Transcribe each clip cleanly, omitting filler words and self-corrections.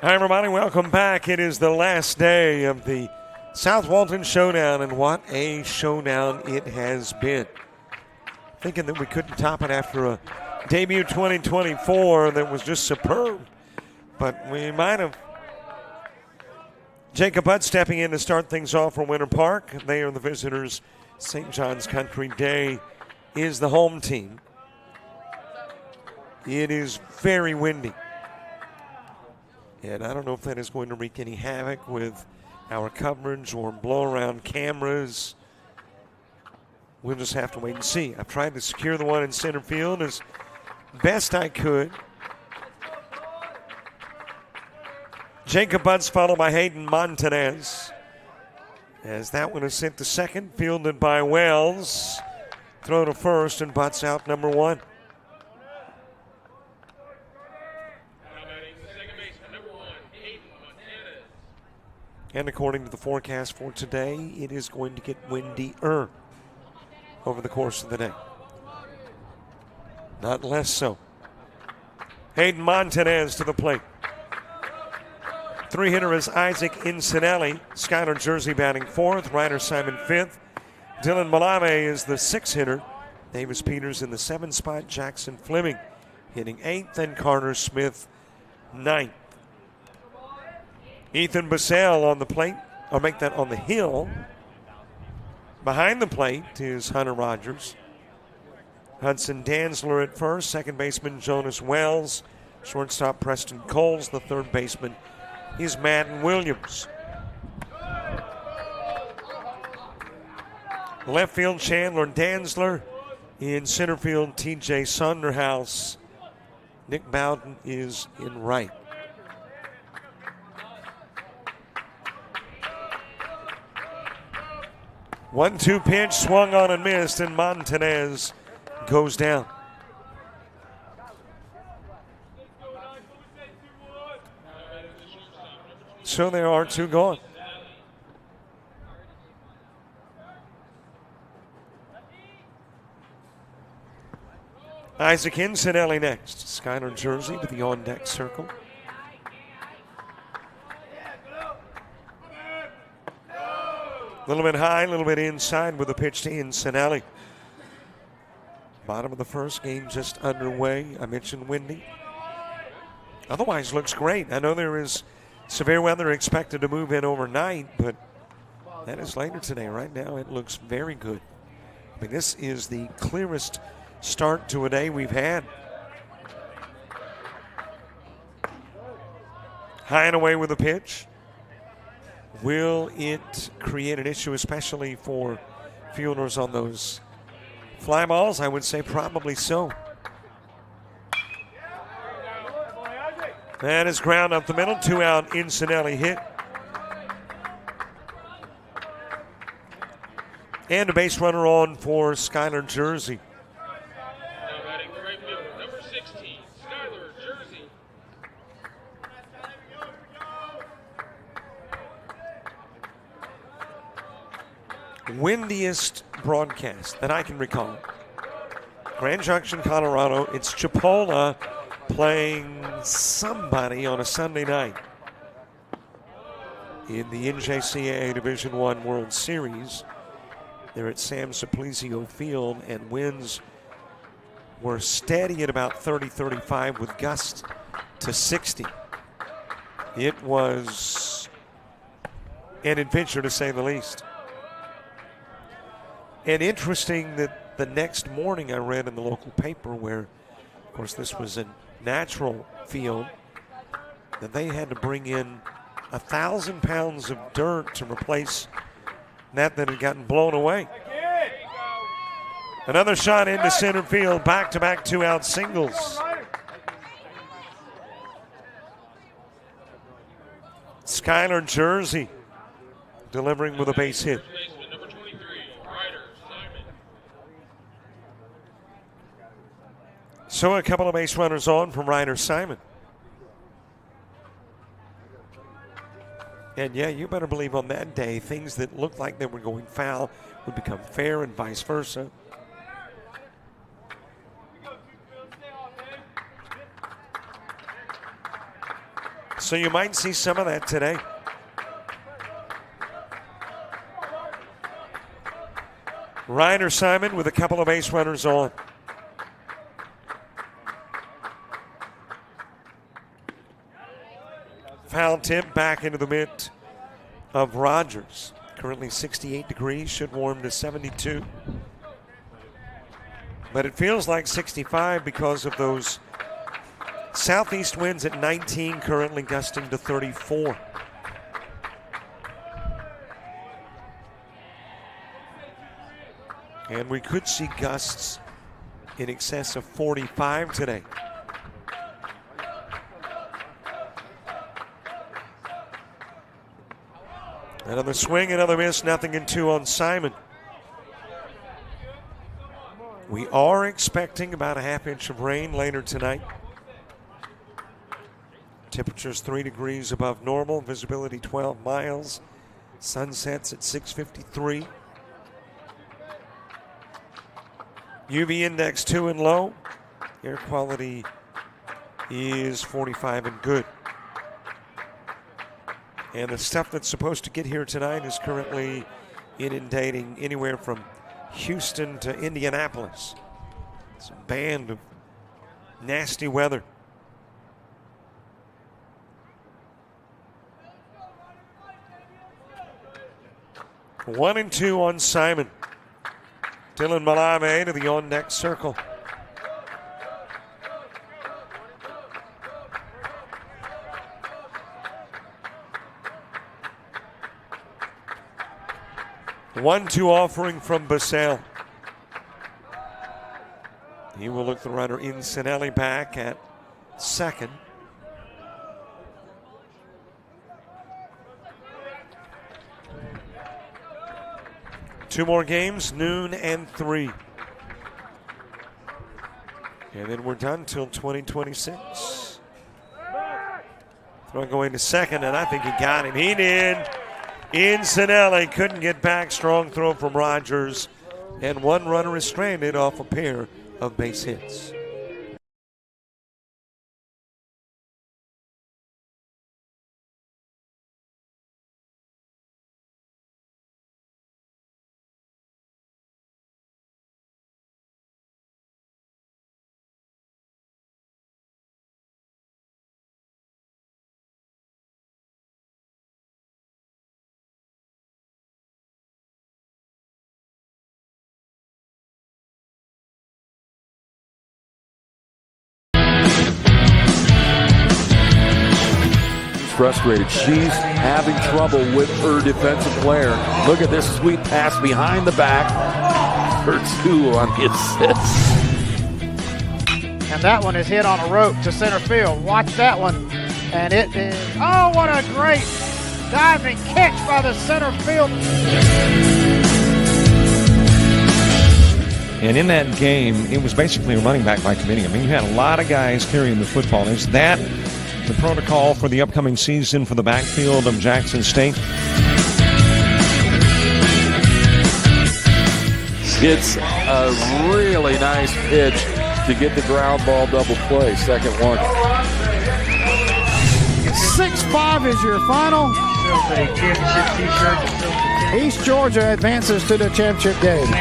Hi, everybody. Welcome back. It is the last day of the South Walton Showdown, and what a showdown it has been. Thinking that we couldn't top it after a debut 2024 that was just superb, but we might have. Jacob Budd stepping in to start things off for Winter Park. They are the visitors. St. John's Country Day is the home team. It is very windy. And I don't know if that is going to wreak any havoc with our coverage or blow around cameras. We'll just have to wait and see. I've tried to secure the one in center field as best I could. Jacob Budd's followed by Hayden Montanez. As that one is sent to second, fielded by Wells. Throw to first, and Budd's out number one. And according to the forecast for today, it is going to get windier over the course of the day. Not less so. Hayden Montanez to the plate. Three-hitter is Isaac Incinelli. Skylar Jersey batting fourth. Ryder Simon fifth. Dylan Malave is the sixth-hitter. Davis Peters in the seventh spot. Jackson Fleming hitting eighth. And Carter Smith ninth. Ethan Basell on the plate. I'll make that on the hill. Behind the plate is Hunter Rogers. Hudson Danzler at first. Second baseman Jonas Wells. Shortstop Preston Coles. The third baseman is Madden Williams. Left field, Chandler Danzler. In center field, TJ Sonderhaus. Nick Bowden is in right. One-two pitch, swung on and missed, and Montanez goes down. So there are two gone. Isaac Incinelli next. Skylar Jersey to the on-deck circle. A little bit high, a little bit inside with a pitch to Incinelli. Bottom of the first, game just underway. I mentioned windy. Otherwise looks great. I know there is severe weather expected to move in overnight, but that is later today. Right now it looks very good. I mean, this is the clearest start to a day we've had. High and away with a pitch. Will it create an issue, especially for fielders on those fly balls? I would say probably so. That is ground up the middle. Two out, Incinelli hit. And a base runner on for Skylar Jersey. Now batting the right fielder, number 16, Skylar Jersey. Windiest broadcast that I can recall. Grand Junction, Colorado. It's Chipola playing somebody on a Sunday night in the NJCAA Division I World Series. They're at Sam Simplicio Field, and winds were steady at about 30-35 with gusts to 60. It was an adventure, to say the least. And interesting that the next morning I read in the local paper, where, of course, this was a natural field, that they had to bring in 1,000 pounds of dirt to replace that had gotten blown away. Another shot into center field, back-to-back two-out singles. Skylar Jersey delivering with a base hit. So a couple of base runners on from Ryder Simon. And yeah, you better believe on that day, things that looked like they were going foul would become fair and vice versa. So you might see some of that today. Ryder Simon with a couple of base runners on. Foul tip back into the mitt of Rogers. Currently 68 degrees, should warm to 72. But it feels like 65 because of those southeast winds at 19, currently gusting to 34. And we could see gusts in excess of 45 today. Another swing, another miss, nothing in 2 on Simon. We are expecting about a half inch of rain later tonight. Temperatures 3 degrees above normal, visibility 12 miles. Sunsets at 6:53. UV index 2 and low. Air quality is 45 and good. And the stuff that's supposed to get here tonight is currently inundating anywhere from Houston to Indianapolis. It's a band of nasty weather. One and 2 on Simon. Dylan Malame to the on-deck circle. The 1-2 offering from Basale. He will look the runner in Sinelli back at second. Two more games, noon and 3. And then we're done till 2026. Throw going to second, and I think he got him. He did. In Sinelli, couldn't get back. Strong throw from Rogers. And one runner is stranded off a pair of base hits. Frustrated. She's having trouble with her defensive player. Look at this sweet pass behind the back for 2 on the assist. And that one is hit on a rope to center field. Watch that one. And it is, oh, what a great diving catch by the center field. And in that game, it was basically a running back by committee. I mean, you had a lot of guys carrying the football. Is that the protocol for the upcoming season for the backfield of Jackson State? It's a really nice pitch to get the ground ball double play. Second one. 6-5 is your final. East Georgia advances to the championship game.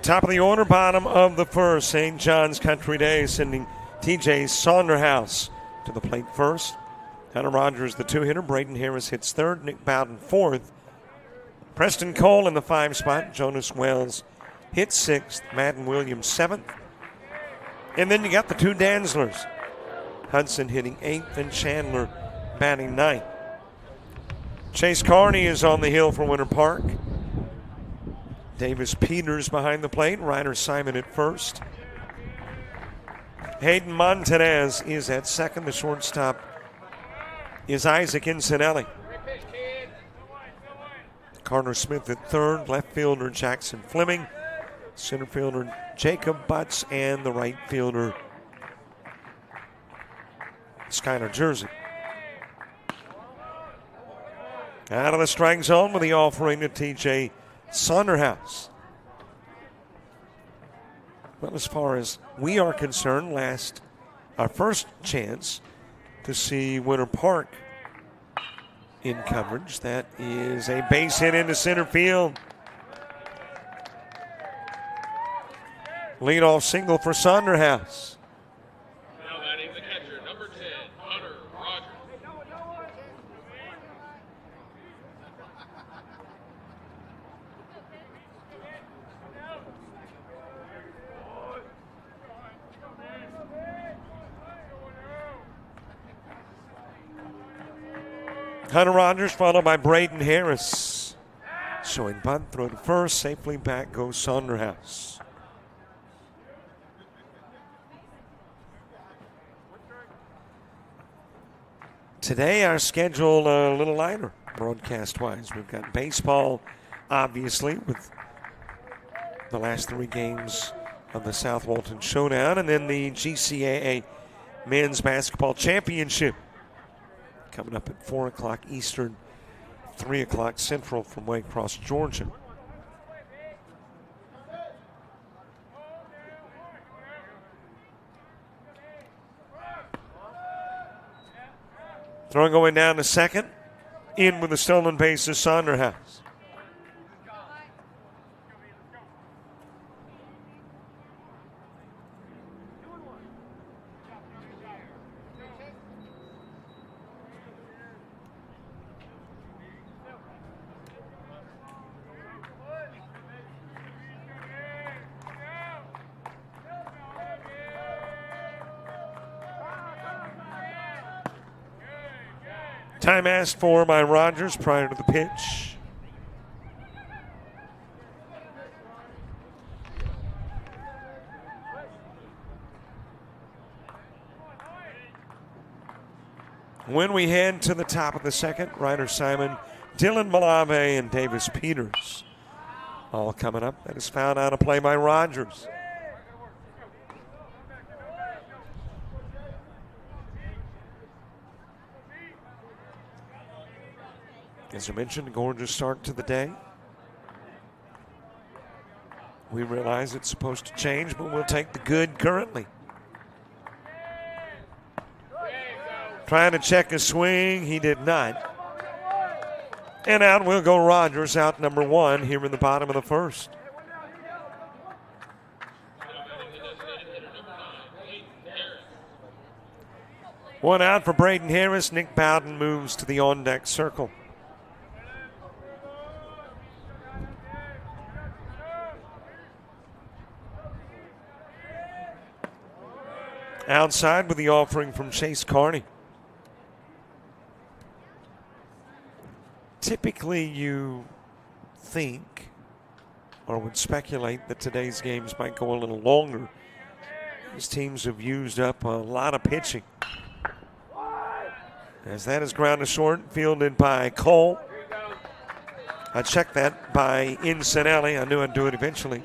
Top of the order, bottom of the first. St. John's Country Day sending TJ Saunderhouse to the plate first. Hunter Rogers, the 2-hitter. Braden Harris hits third. Nick Bowden fourth. Preston Cole in the 5 spot. Jonas Wells hits 6th. Madden Williams 7th. And then you got the 2 Danslers. Hudson hitting 8th and Chandler batting 9th. Chase Carney is on the hill for Winter Park. Davis Peters behind the plate. Ryder Simon at first. Hayden Montanez is at second. The shortstop is Isaac Incinelli. Carter Smith at third. Left fielder Jackson Fleming. Center fielder Jacob Butts. And the right fielder Skylar Jersey. Out of the strike zone with the offering to TJ Sonderhouse. Well, as far as we are concerned, our first chance to see Winter Park in coverage. That is a base hit into center field. Leadoff single for Sonderhouse. Now batting the catcher, number 10, Hunter Rogers. Hunter Rogers followed by Braden Harris. Showing bunt, throw to first, safely back goes Sonderhouse. Today our schedule a little lighter broadcast-wise. We've got baseball, obviously, with the last 3 games of the South Walton Showdown, and then the GCAA Men's Basketball Championship coming up at 4 o'clock Eastern, 3 o'clock Central from Waycross, Georgia. Throw going down to second. In with the stolen base is Sonderhouse. Time asked for by Rogers prior to the pitch. When we head to the top of the second, Ryder Simon, Dylan Malave, and Davis Peters all coming up. That is fouled out of play by Rogers. As I mentioned, a gorgeous start to the day. We realize it's supposed to change, but we'll take the good currently. Trying to check a swing, he did not. And out will go Rogers, out number 1 here in the bottom of the first. One out for Braden Harris. Nick Bowden moves to the on-deck circle. Outside with the offering from Chase Carney. Typically you think or would speculate that today's games might go a little longer. These teams have used up a lot of pitching. As that is grounded short, fielded by Cole. I checked that by Incinelli. I knew I'd do it eventually.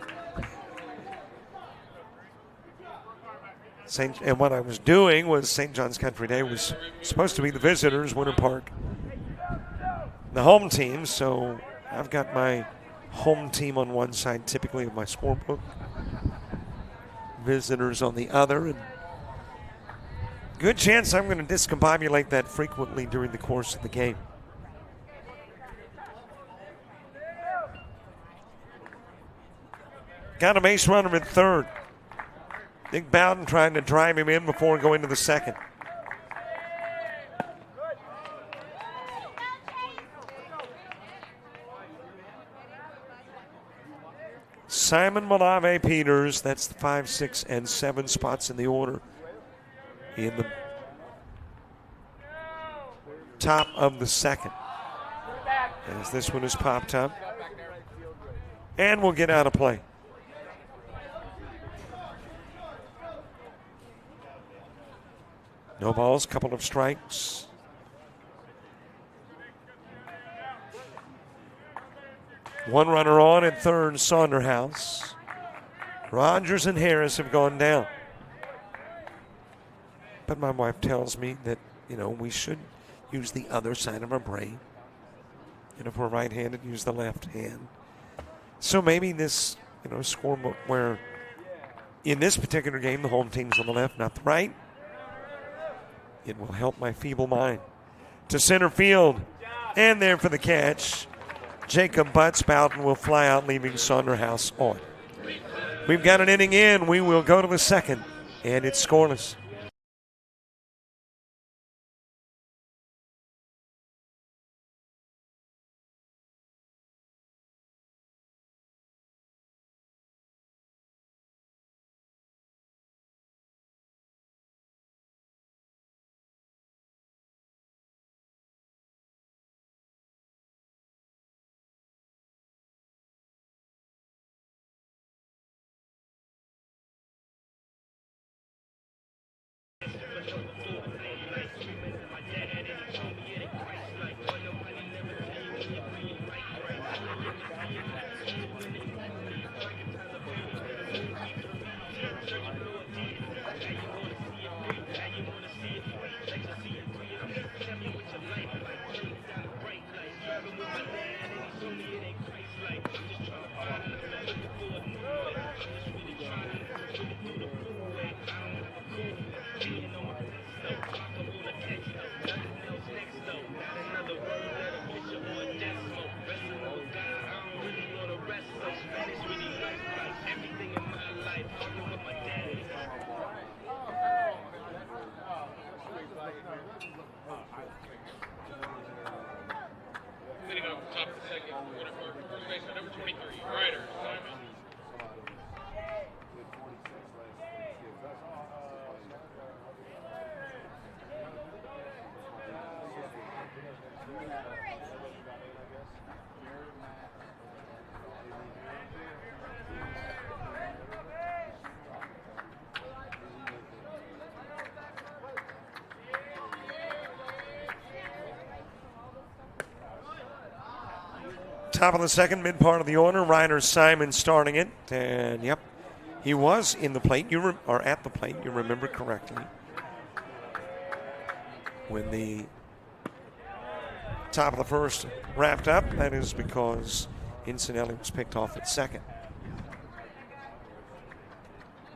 And what I was doing was St. John's Country Day was supposed to be the visitors, Winter Park, the home team. So I've got my home team on one side typically of my scorebook, visitors on the other. And good chance I'm going to discombobulate that frequently during the course of the game. Got a base runner at third. Nick Bowden trying to drive him in before going to the second. Simon Malave Peters, that's the 5, 6, and 7 spots in the order in the top of the second. as this one is popped up. And we'll get out of play. No balls, couple of strikes. One runner on at third, Saunderhouse. Rogers and Harris have gone down. But my wife tells me that, we should use the other side of our brain. And if we're right-handed, use the left hand. So maybe this, scorebook where in this particular game, the home team's on the left, not the right. It will help my feeble mind. To center field. And there for the catch. Jacob Butts. Bowden will fly out, leaving Saunderhouse on. We've got an inning in. We will go to the second. And it's scoreless. Leading off the top of the second, first baseman number 23, Ryder Simon. Top of the second, mid part of the order. Ryder Simon starting it. And, yep, he was in the plate. Or at the plate, you remember correctly. When the top of the first wrapped up, that is because Incinelli was picked off at second.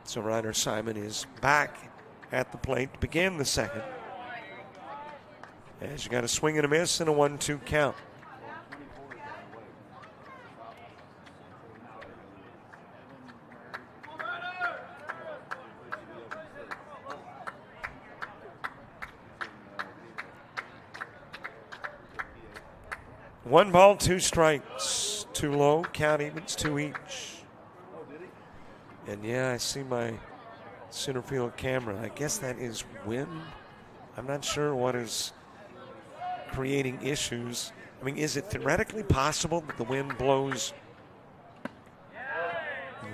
So Ryder Simon is back at the plate to begin the second. As you got a swing and a miss and a 1-2 count. One ball, two strikes. Too low, count evens, 2 each. And yeah, I see my center field camera. I guess that is wind. I'm not sure what is creating issues. I mean, is it theoretically possible that the wind blows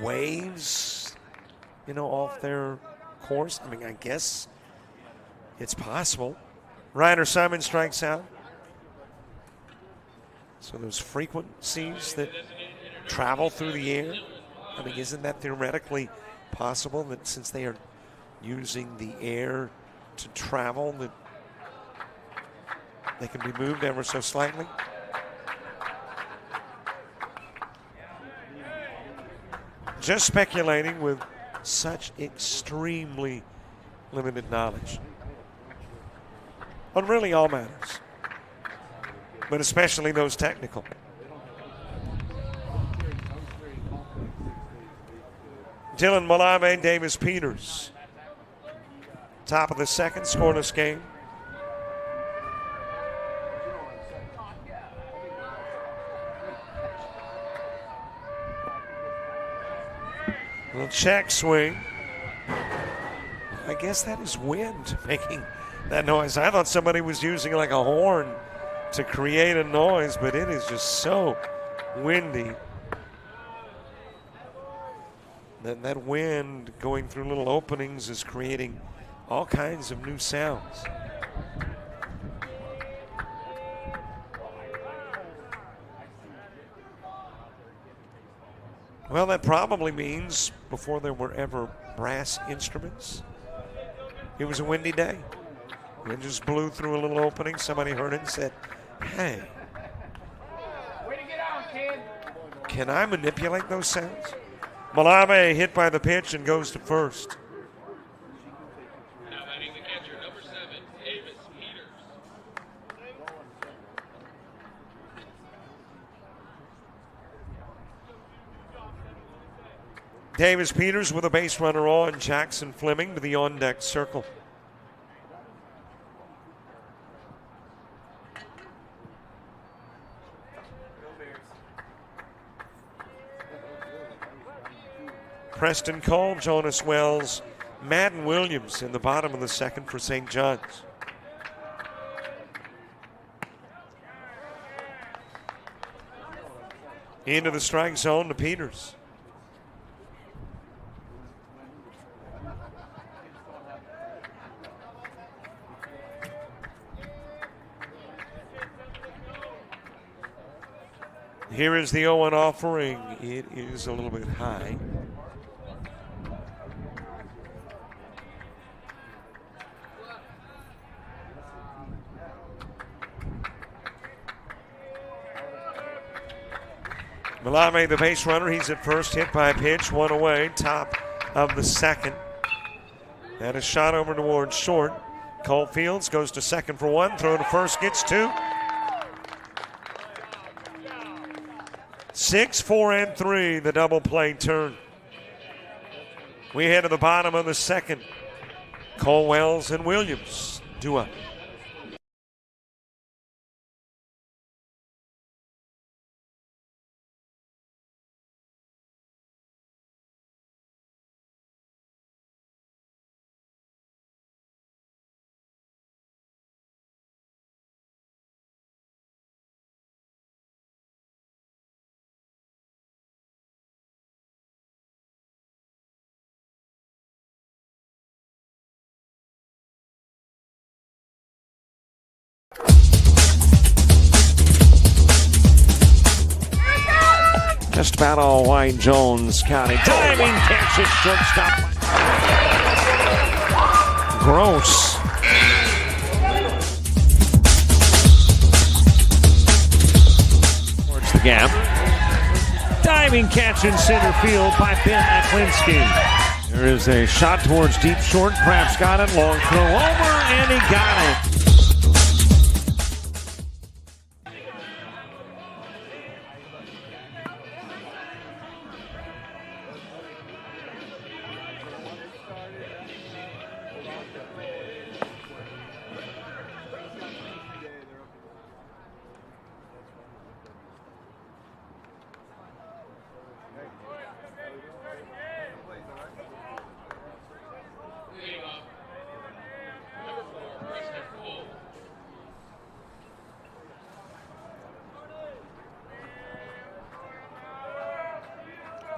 waves, off their course? I mean, I guess it's possible. Ryder Simon strikes out. So those frequencies that travel through the air, I mean, isn't that theoretically possible that since they are using the air to travel, that they can be moved ever so slightly? Just speculating with such extremely limited knowledge on really all matters, but especially those technical. Dylan Malave, Davis Peters. Top of the second, scoreless game. Little check swing. I guess that is wind making that noise. I thought somebody was using like a horn to create a noise, but it is just so windy. That wind going through little openings is creating all kinds of new sounds. Well, that probably means before there were ever brass instruments, it was a windy day. Wind just blew through a little opening. Somebody heard it and said, hey, can I manipulate those sounds? Malave hit by the pitch and goes to first. Now batting the catcher, number 7, Davis Peters. Davis Peters with a base runner on. Jackson Fleming to the on-deck circle. Preston Cole, Jonas Wells, Madden Williams in the bottom of the second for St. John's. Into the strike zone to Peters. Here is the 0-1 offering. It is a little bit high. Malave, the base runner, he's at first, hit by a pitch, one away, top of the second. And a shot over towards short. Cole Fields goes to second for one, throw to first, gets two. 6, 4, and 3, the double play turn. We head to the bottom of the second. Cole, Wells, and Williams do up. Just about all Wayne Jones County. Diving catch at shortstop. Gross. Towards the gap. Diving catch in center field by Ben Aklinski. There is a shot towards deep short. Krabs got it. Long throw over, and he got it.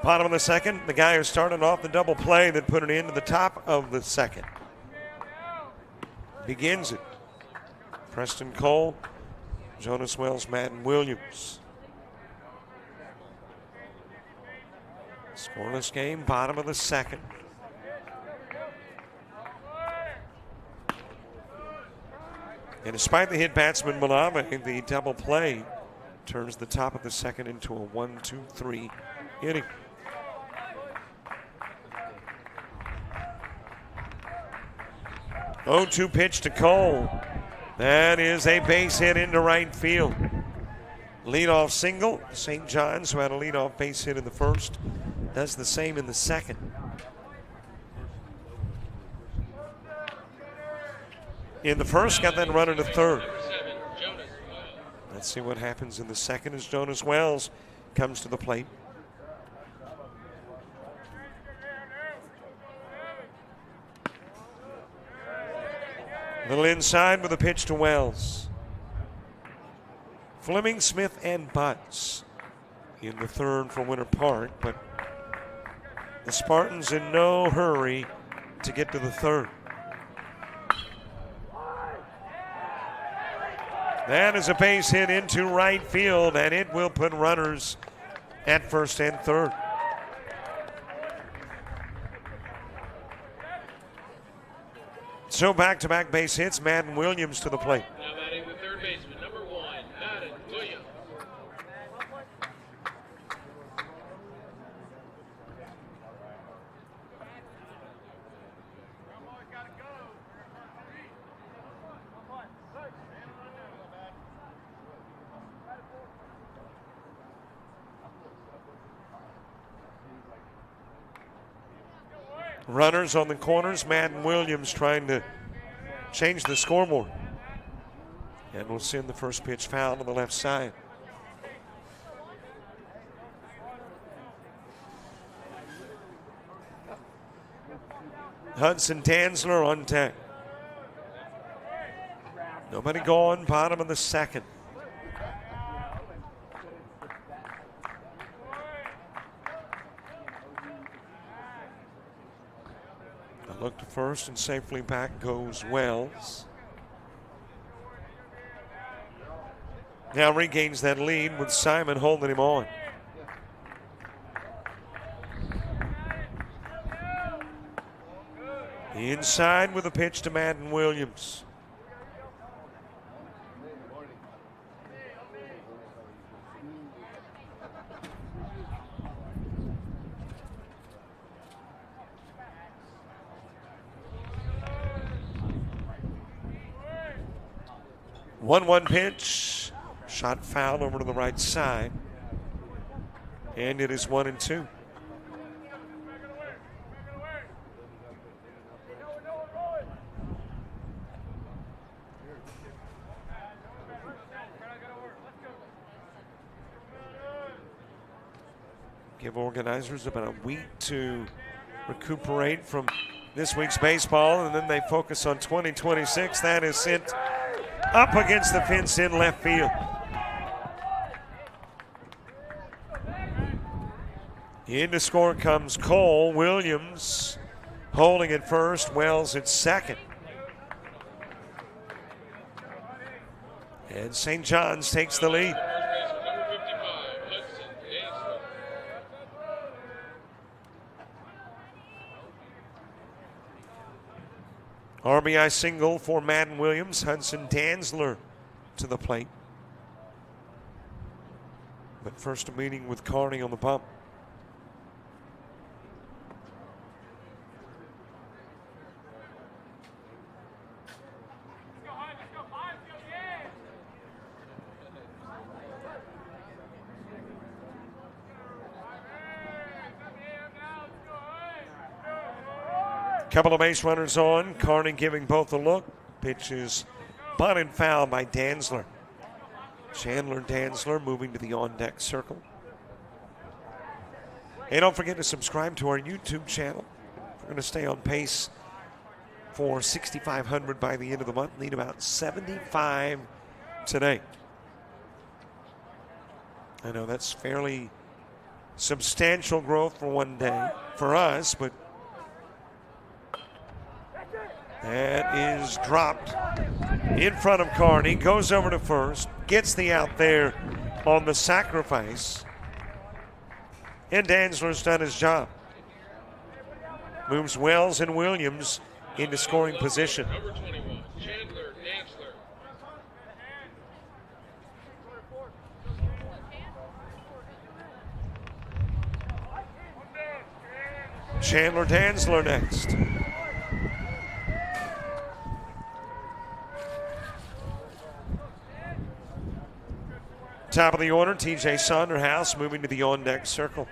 Bottom of the second, the guy who started off the double play that put it into the top of the second begins it. Preston Cole, Jonas Wells, Madden Williams. Scoreless game, bottom of the second. And despite the hit batsman Malave, the double play turns the top of the second into a 1-2-3 inning. Oh, 2 pitch to Cole. That is a base hit into right field. Leadoff single. St. John's, who had a leadoff base hit in the first, does the same in the second. In the first, got that runner to third. Let's see what happens in the second as Jonas Wells comes to the plate. Little inside with a pitch to Wells. Fleming, Smith, and Butts in the third for Winter Park, but the Spartans in no hurry to get to the third. That is a base hit into right field, and it will put runners at first and third. So back-to-back base hits, Madden Williams to the plate. Now batting the third baseman, number 1, Madden Williams. Runners on the corners, Madden Williams trying to change the scoreboard. And we'll send the first pitch foul to the left side. Hudson Dantzler on deck. Nobody gone, bottom of the second. A look to first, and safely back goes Wells. Now regains that lead with Simon holding him on. Inside with a pitch to Madden Williams. One pitch, shot foul over to the right side, and it is 1-2. Give organizers about a week to recuperate from this week's baseball, and then they focus on 2026. That is sent up against the fence in left field. In to score comes Cole. Williams holding at first, Wells at second. And St. John's takes the lead. Number 55, Hudson Dantzler. RBI single for Madden Williams. Hudson Dantzler to the plate. But first a meeting with Carney on the bump. Couple of base runners on. Carney giving both a look. Pitch is bunted foul by Dantzler. Chandler Dantzler moving to the on-deck circle. Hey, don't forget to subscribe to our YouTube channel. We're going to stay on pace for 6,500 by the end of the month. Need about 75 today. I know that's fairly substantial growth for one day for us, but that is dropped in front of Carney. Goes over to first. Gets the out there on the sacrifice. And Dantzler's done his job. Moves Wells and Williams into scoring position. Number 21, Chandler Dantzler. Chandler Dantzler next. Top of the order, TJ Sonderhouse moving to the on-deck circle.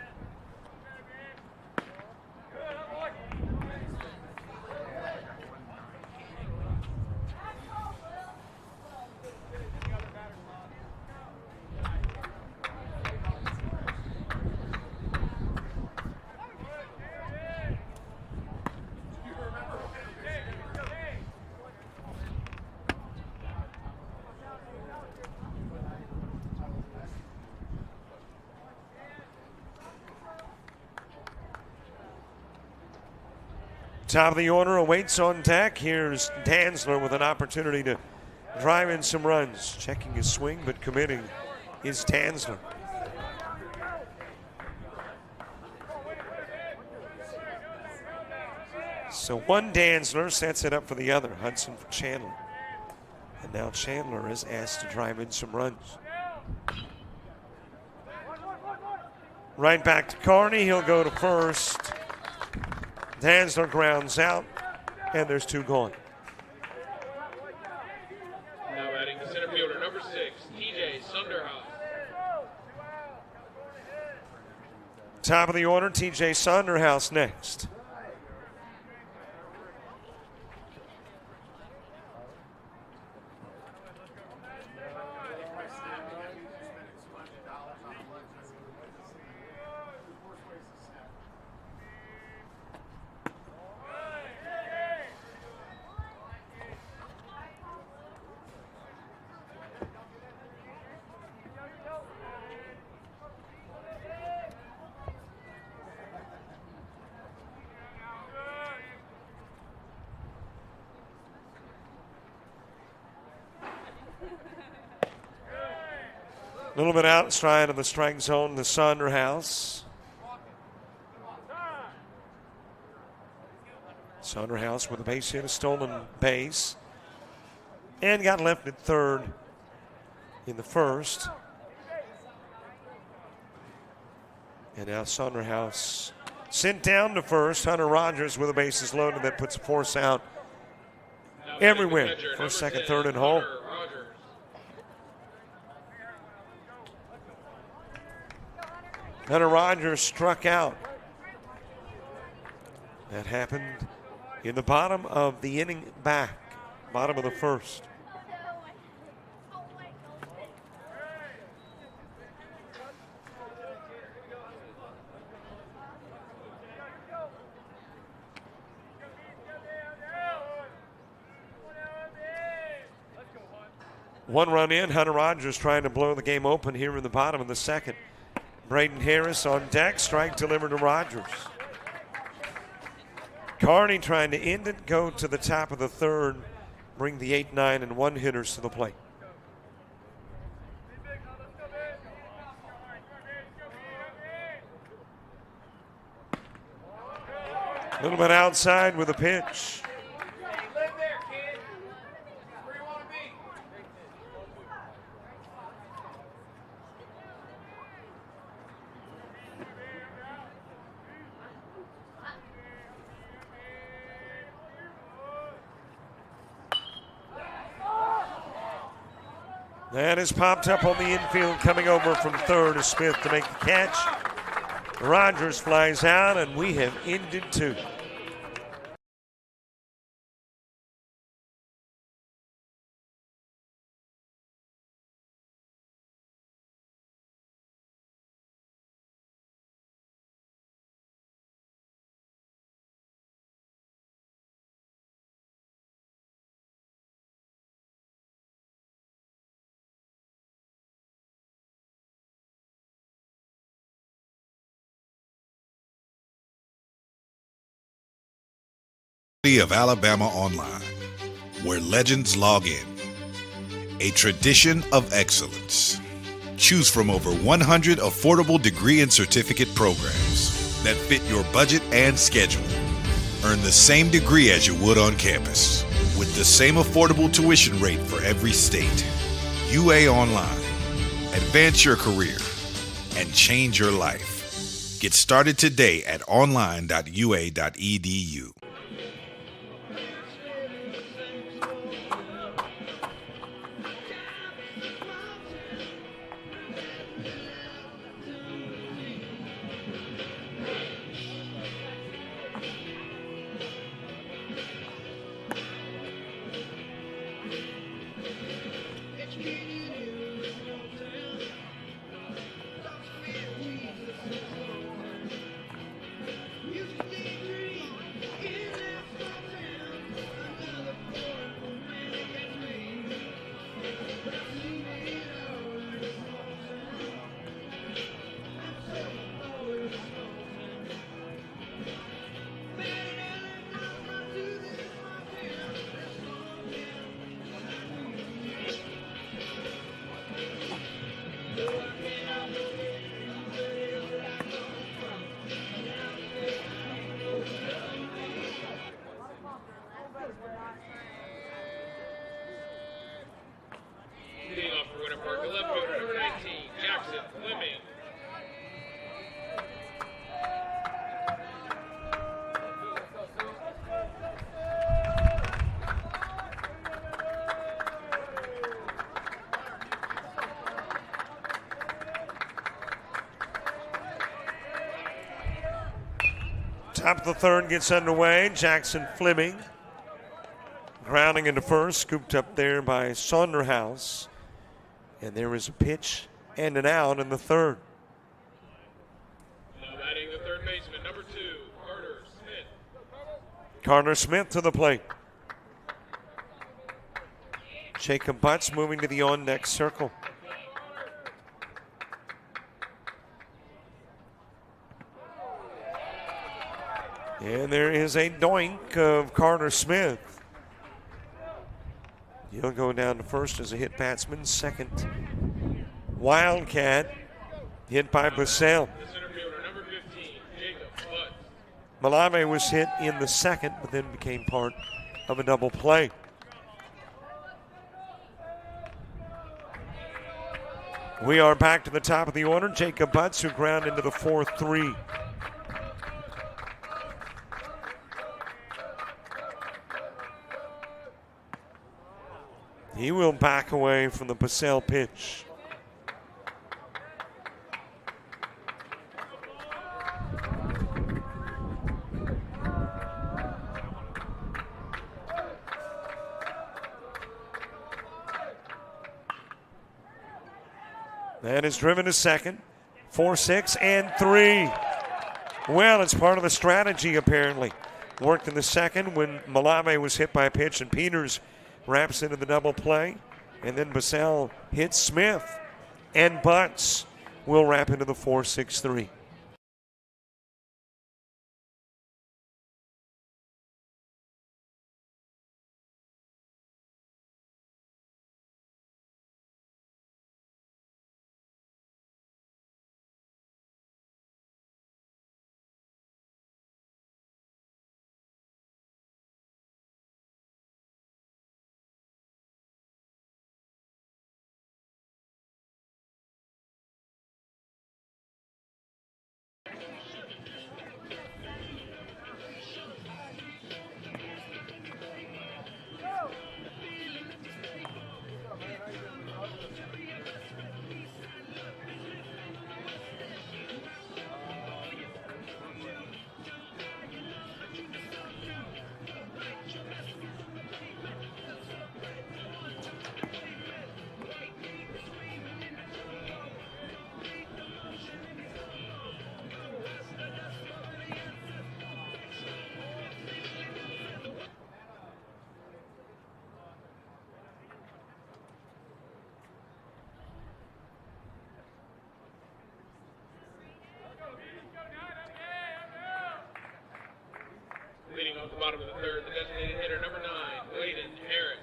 Top of the order awaits on deck. Here's Danzler with an opportunity to drive in some runs. Checking his swing, but committing is Danzler. So one Danzler sets it up for the other. Hudson for Chandler. And now Chandler is asked to drive in some runs. Right back to Carney. He'll go to first. Danzler grounds out, and there's 2 gone. Now batting the center fielder, number 6, TJ Sunderhouse. Top of the order, TJ Sonderhouse next. A little bit outside of the strike zone, the Sonderhouse. Sonderhouse with a base hit, a stolen base. And got left at third in the first. And now Sonderhouse sent down to first. Hunter Rogers with the bases loaded. That puts a force out everywhere. First, second, third, and home. Hunter Rogers struck out. That happened in the bottom of the inning back, bottom of the first. One run in, Hunter Rogers trying to blow the game open here in the bottom of the second. Braden Harris on deck, strike delivered to Rogers. Carney trying to end it, go to the top of the third, bring the 8, 9, and 1 hitters to the plate. A little bit outside with a pitch. That is popped up on the infield, coming over from third is Smith to make the catch. Rogers flies out, and we have ended 2. Of Alabama Online, where legends log in. A tradition of excellence. Choose from over 100 affordable degree and certificate programs that fit your budget and schedule. Earn the same degree as you would on campus, with the same affordable tuition rate for every state. UA Online. Advance your career and change your life. Get started today at online.ua.edu. Top of the third gets underway. Jackson Fleming grounding into first, scooped up there by Saunderhouse. And there is a pitch and an out in the third. Now batting the third baseman, number 2, Carter Smith. Carter Smith to the plate. Jacob Butts moving to the on-deck circle. And there is a doink of Carter Smith. He'll go down to first as a hit batsman. Second, Wildcat, hit by Basale. The center fielder, number 15, Jacob Butts. Malave was hit in the second, but then became part of a double play. We are back to the top of the order. Jacob Butts, who ground into the 4-3. He will back away from the Basale pitch. That is driven to second. 4-6 and 3. Well, it's part of the strategy, apparently. Worked in the second when Malave was hit by a pitch and Peters wraps into the double play. And then Basale hits Smith. And Butts will wrap into the 4-6-3. Leading off the bottom of the third, the designated hitter, number 9, Layden Harris.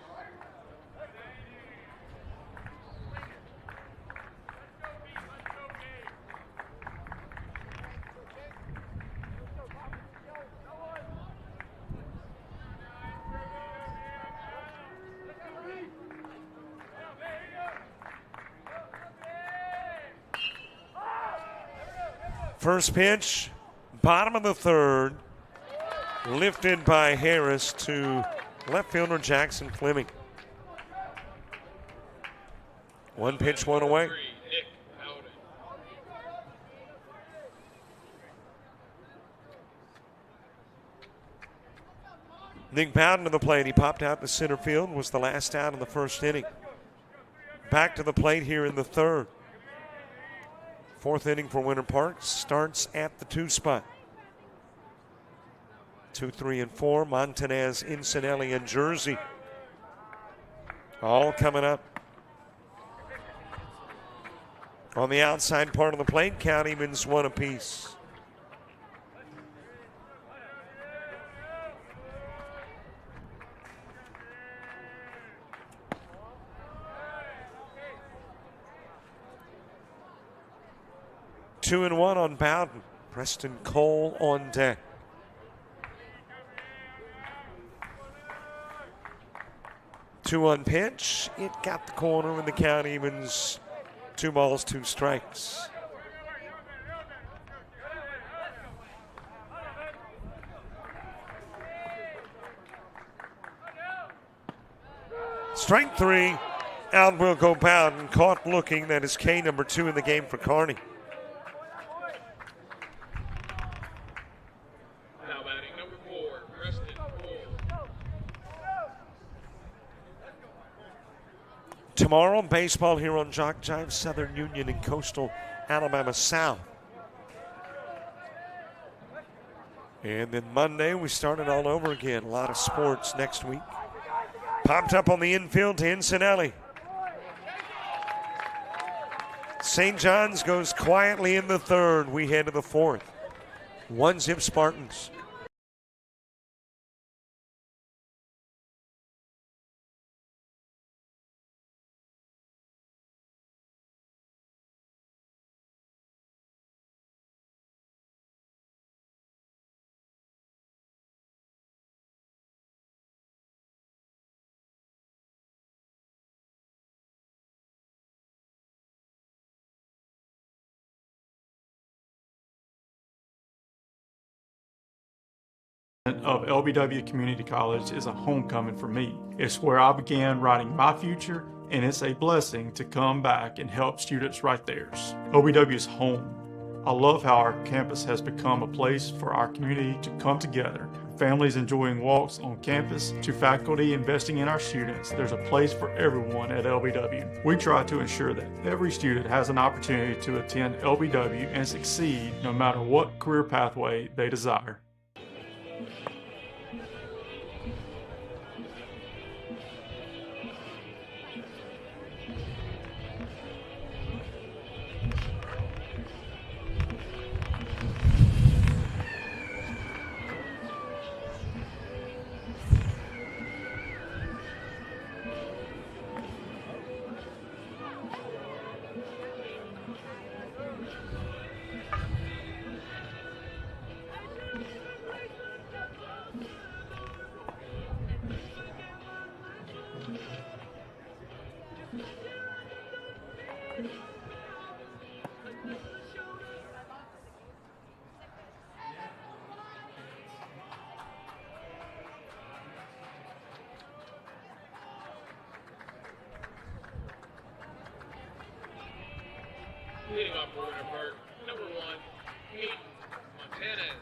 First pitch, bottom of the third, lifted by Harris to left fielder Jackson Fleming. One pitch, one away. Nick Bowden. Nick Bowden to the plate. He popped out to center field, was the last out in the first inning. Back to the plate here in the third. Fourth inning for Winter Park starts at the 2 spot. 2, 3, and 4. Montanez, Incinelli, and Jersey. All coming up. On the outside part of the plate, count evens 1 apiece. Two and 1 on Bowden. Preston Cole on deck. Two on pitch. It got the corner and the count evens 2 balls, 2 strikes. Strike 3. Out will go Bowden. Caught looking. That is K number 2 in the game for Kearney. Tomorrow, baseball here on JockJive, Southern Union and Coastal Alabama South. And then Monday, we started all over again. A lot of sports next week. Popped up on the infield to Incinelli. St. John's goes quietly in the third. We head to the fourth. 1-0 Spartans. Of LBW Community College is a homecoming for me. It's where I began writing my future, and it's a blessing to come back and help students write theirs. LBW is home. I love how our campus has become a place for our community to come together. Families enjoying walks on campus to faculty investing in our students. There's a place for everyone at LBW. We try to ensure that every student has an opportunity to attend LBW and succeed no matter what career pathway they desire. Leading off for winner part, number 1, Hayden Montanez.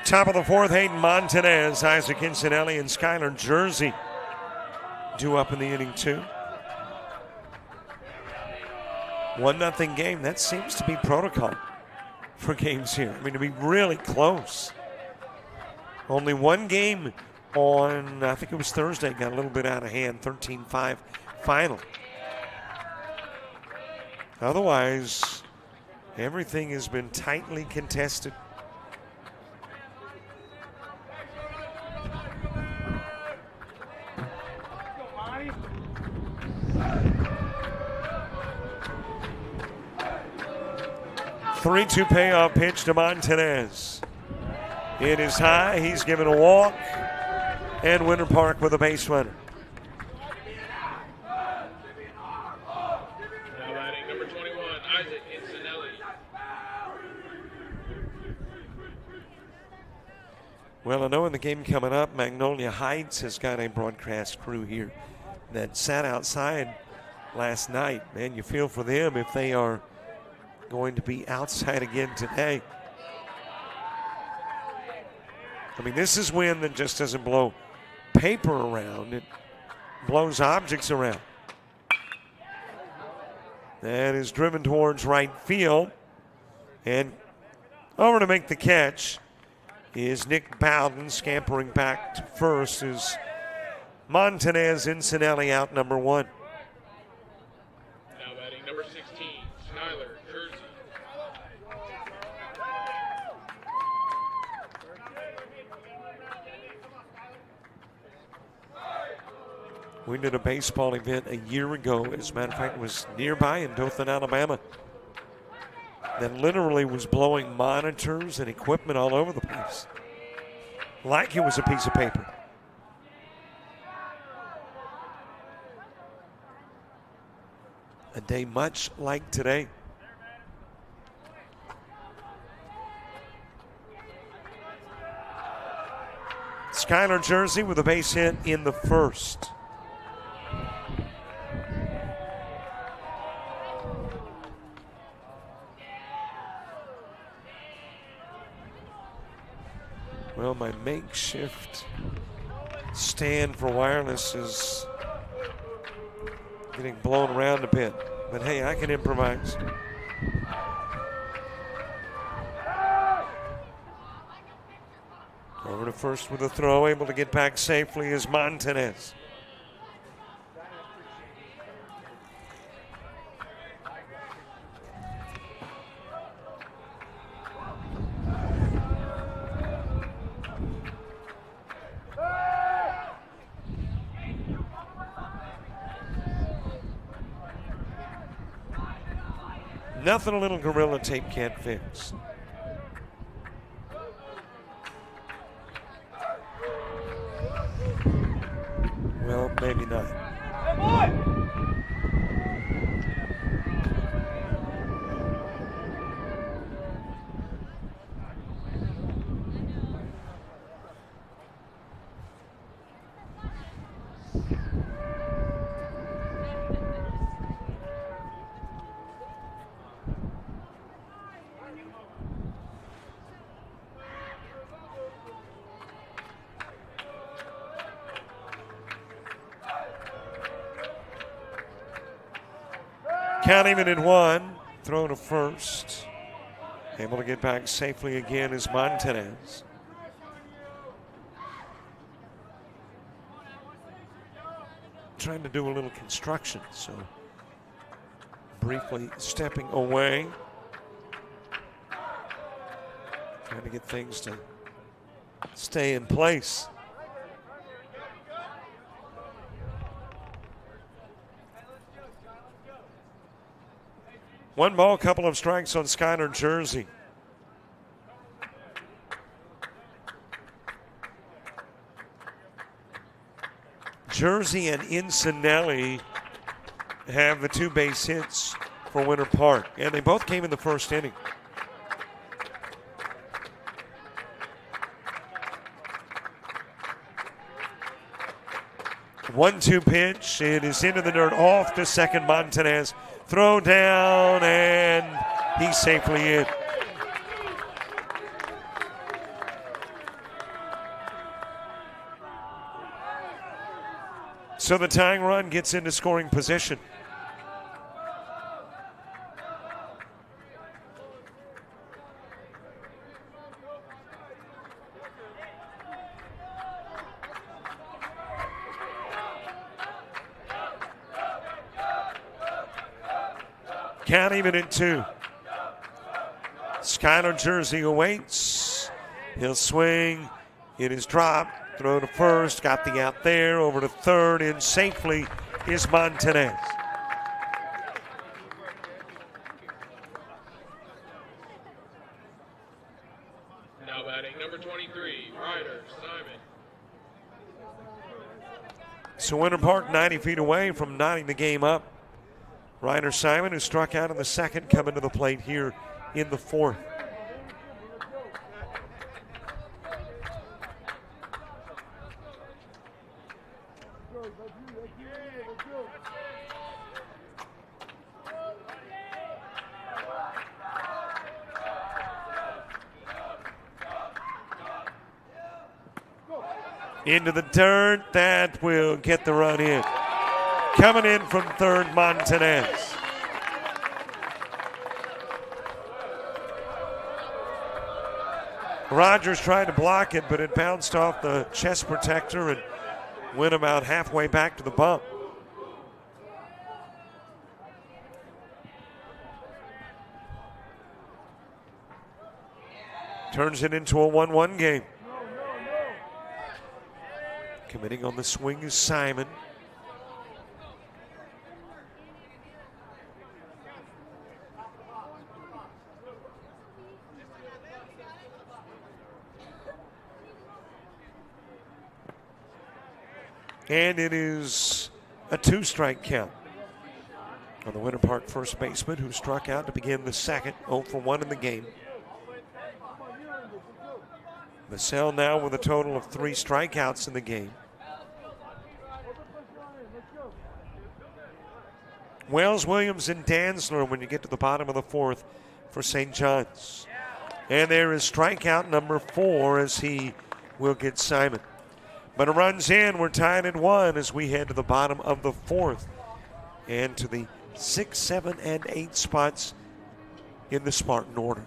Top of the fourth, Hayden Montanez, Isaac Incinelli, and Skylar Jersey due up in the inning two. 1-0 game. That seems to be protocol for games here. I mean, to be really close. Only one game on, I think it was Thursday, got a little bit out of hand, 13-5 final. Otherwise, everything has been tightly contested. Three-two payoff pitch to Montanez. It is high. He's given a walk. And Winter Park with a base runner. Now batting number 21, Isaac Incinelli. Well, I know in the game coming up, Magnolia Heights has got a broadcast crew here that sat outside last night. Man, you feel for them if they are going to be outside again today. I mean, this is wind that just doesn't blow paper around. It blows objects around. That is driven towards right field. And over to make the catch is Nick Bowden. Scampering back to first is Montanez. Incinelli out number 1. Now batting number 16, Skylar Jersey. We did a baseball event a year ago. As a matter of fact, it was nearby in Dothan, Alabama. That literally was blowing monitors and equipment all over the place. Like it was a piece of paper. A day much like today. Skylar Jersey with a base hit in the first. Well, my makeshift stand for wireless is getting blown around a bit. But hey, I can improvise. Over to first with a throw, able to get back safely is Montanez. Nothing a little Gorilla Tape can't fix. Well, maybe not. Hey, boy! Count even at one. Throw to first. Able to get back safely again is Montanez. Trying to do a little construction, so briefly stepping away. Trying to get things to stay in place. One ball, couple of strikes on Skylar Jersey. Jersey and Incinelli have the two base hits for Winter Park, and they both came in the first inning. One-two pitch. It is into the dirt, off to second. Montanez. Throw down, and he's safely in. So the tying run gets into scoring position. Count even at two. Skylar Jersey awaits. He'll swing. It is dropped. Throw to first. Got the out there. Over to third. And safely is Montanez. Now batting number 23, Ryder Simon. So Winter Park 90 feet away from knotting the game up. Ryder Simon, who struck out in the second, coming to the plate here in the fourth. Into the dirt, that will get the run in. Coming in from third, Montanez. Rogers tried to block it, but it bounced off the chest protector and went about halfway back to the bump. Turns it into a 1-1 game. Committing on the swing is Simon. And it is a 2-strike count on the Winter Park first baseman, who struck out to begin the second, 0 for 1 in the game. Vassell now with a total of 3 strikeouts in the game. Wells, Williams, and Dantzler when you get to the bottom of the 4th for St. John's. And there is strikeout number 4 as he will get Simon. But a run's in. We're tied at 1 as we head to the bottom of the 4th and to the 6, 7, and 8 spots in the Spartan order.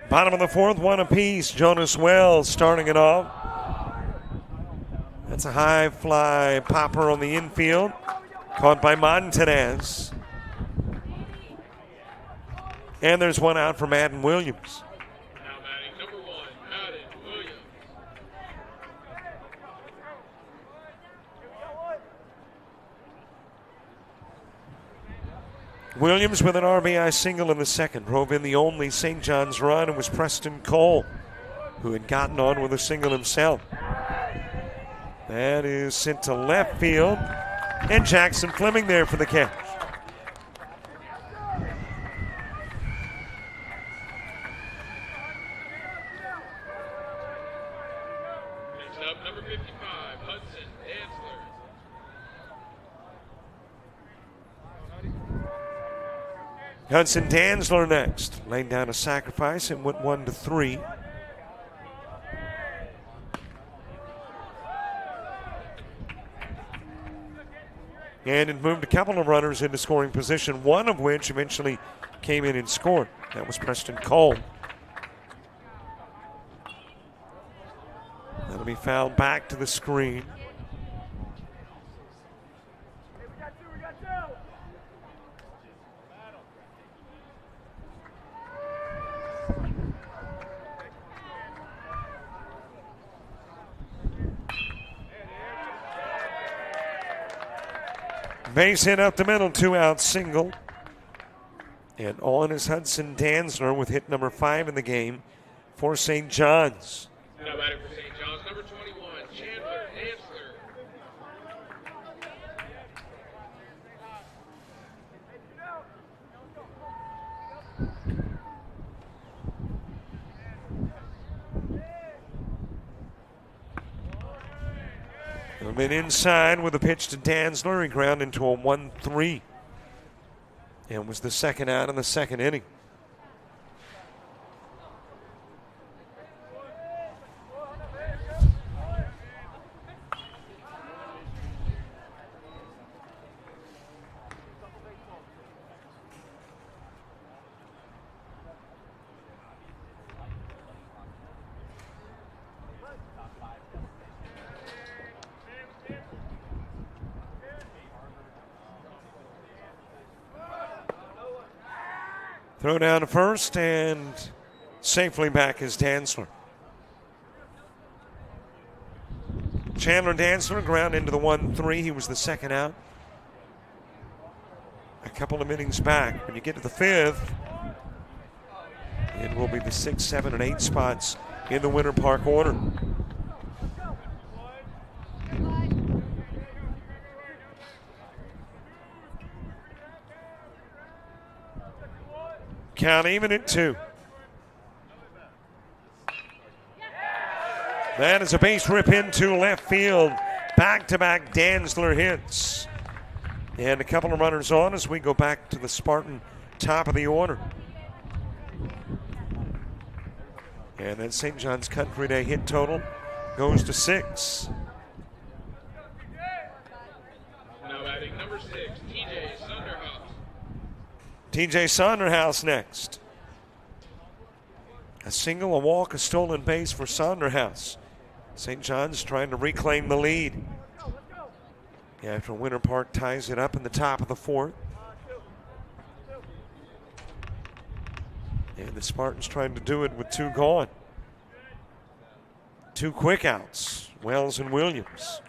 Bottom of the 4th, 1 apiece. Jonas Wells starting it off. That's a high fly popper on the infield. Caught by Montanez. And there's one out for Madden Williams. Now batting number 1, Madden Williams. Williams with an RBI single in the second. Drove in the only St. John's run. It was Preston Cole, who had gotten on with a single himself. That is sent to left field. And Jackson Fleming there for the catch. Next up, number 55, Hudson Dantzler. Hudson Dantzler next. Laid down a sacrifice and went 1-3. And it moved a couple of runners into scoring position, one of which eventually came in and scored. That was Preston Cole. That'll be fouled back to the screen. Base hit up the middle, 2-out single. And on is Hudson Dantzler with hit number 5 in the game for St. John's. Now batting for St. John's, number 21, Chandler Dantzler. Been inside with a pitch to Dantzler. He ground into a 1-3. And was the second out in the second inning. Throw down to first and safely back is Dantzler. Chandler Dantzler ground into the 1-3. He was the second out. A couple of innings back. When you get to the fifth, it will be the 6, 7, and 8 spots in the Winter Park order. Count even at 2. That is a base rip into left field. Back-to-back Dantzler hits. And a couple of runners on as we go back to the Spartan top of the order. And then St. John's Country Day hit total goes to 6. Now batting number 6, TJ Sonderhaus. TJ Sonderhaus next. A single, a walk, a stolen base for Sonderhaus. St. John's trying to reclaim the lead. After Winter Park ties it up in the top of the 4th. And the Spartans trying to do it with 2 gone. 2 quick outs, Wells and Williams.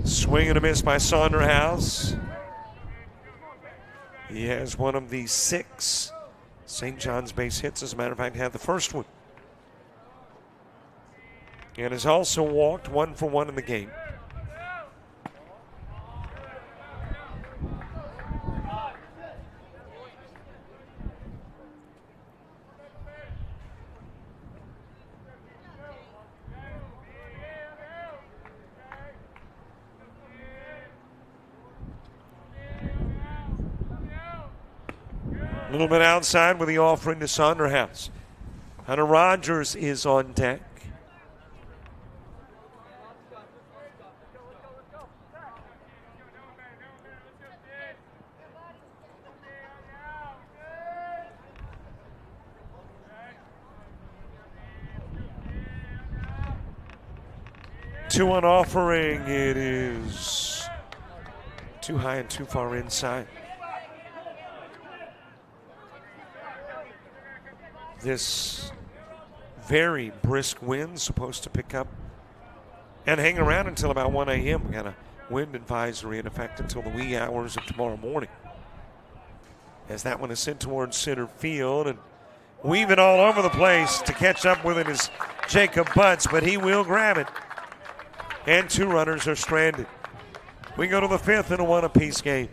Swing and a miss by Sonderhaus. He has one of the 6 St. John's base hits. As a matter of fact, had the first one. And has also walked 1 for 1 in the game. A little bit outside with the offering to Sonderhaus. Hunter Rogers is on deck. Two on offering. It is too high and too far inside. This very brisk wind supposed to pick up and hang around until about 1 a.m. We got a wind advisory in effect until the wee hours of tomorrow morning. As that one is sent towards center field and weaving all over the place to catch up with it is Jacob Butts, but he will grab it. And 2 runners are stranded. We go to the 5th in a 1-apiece game.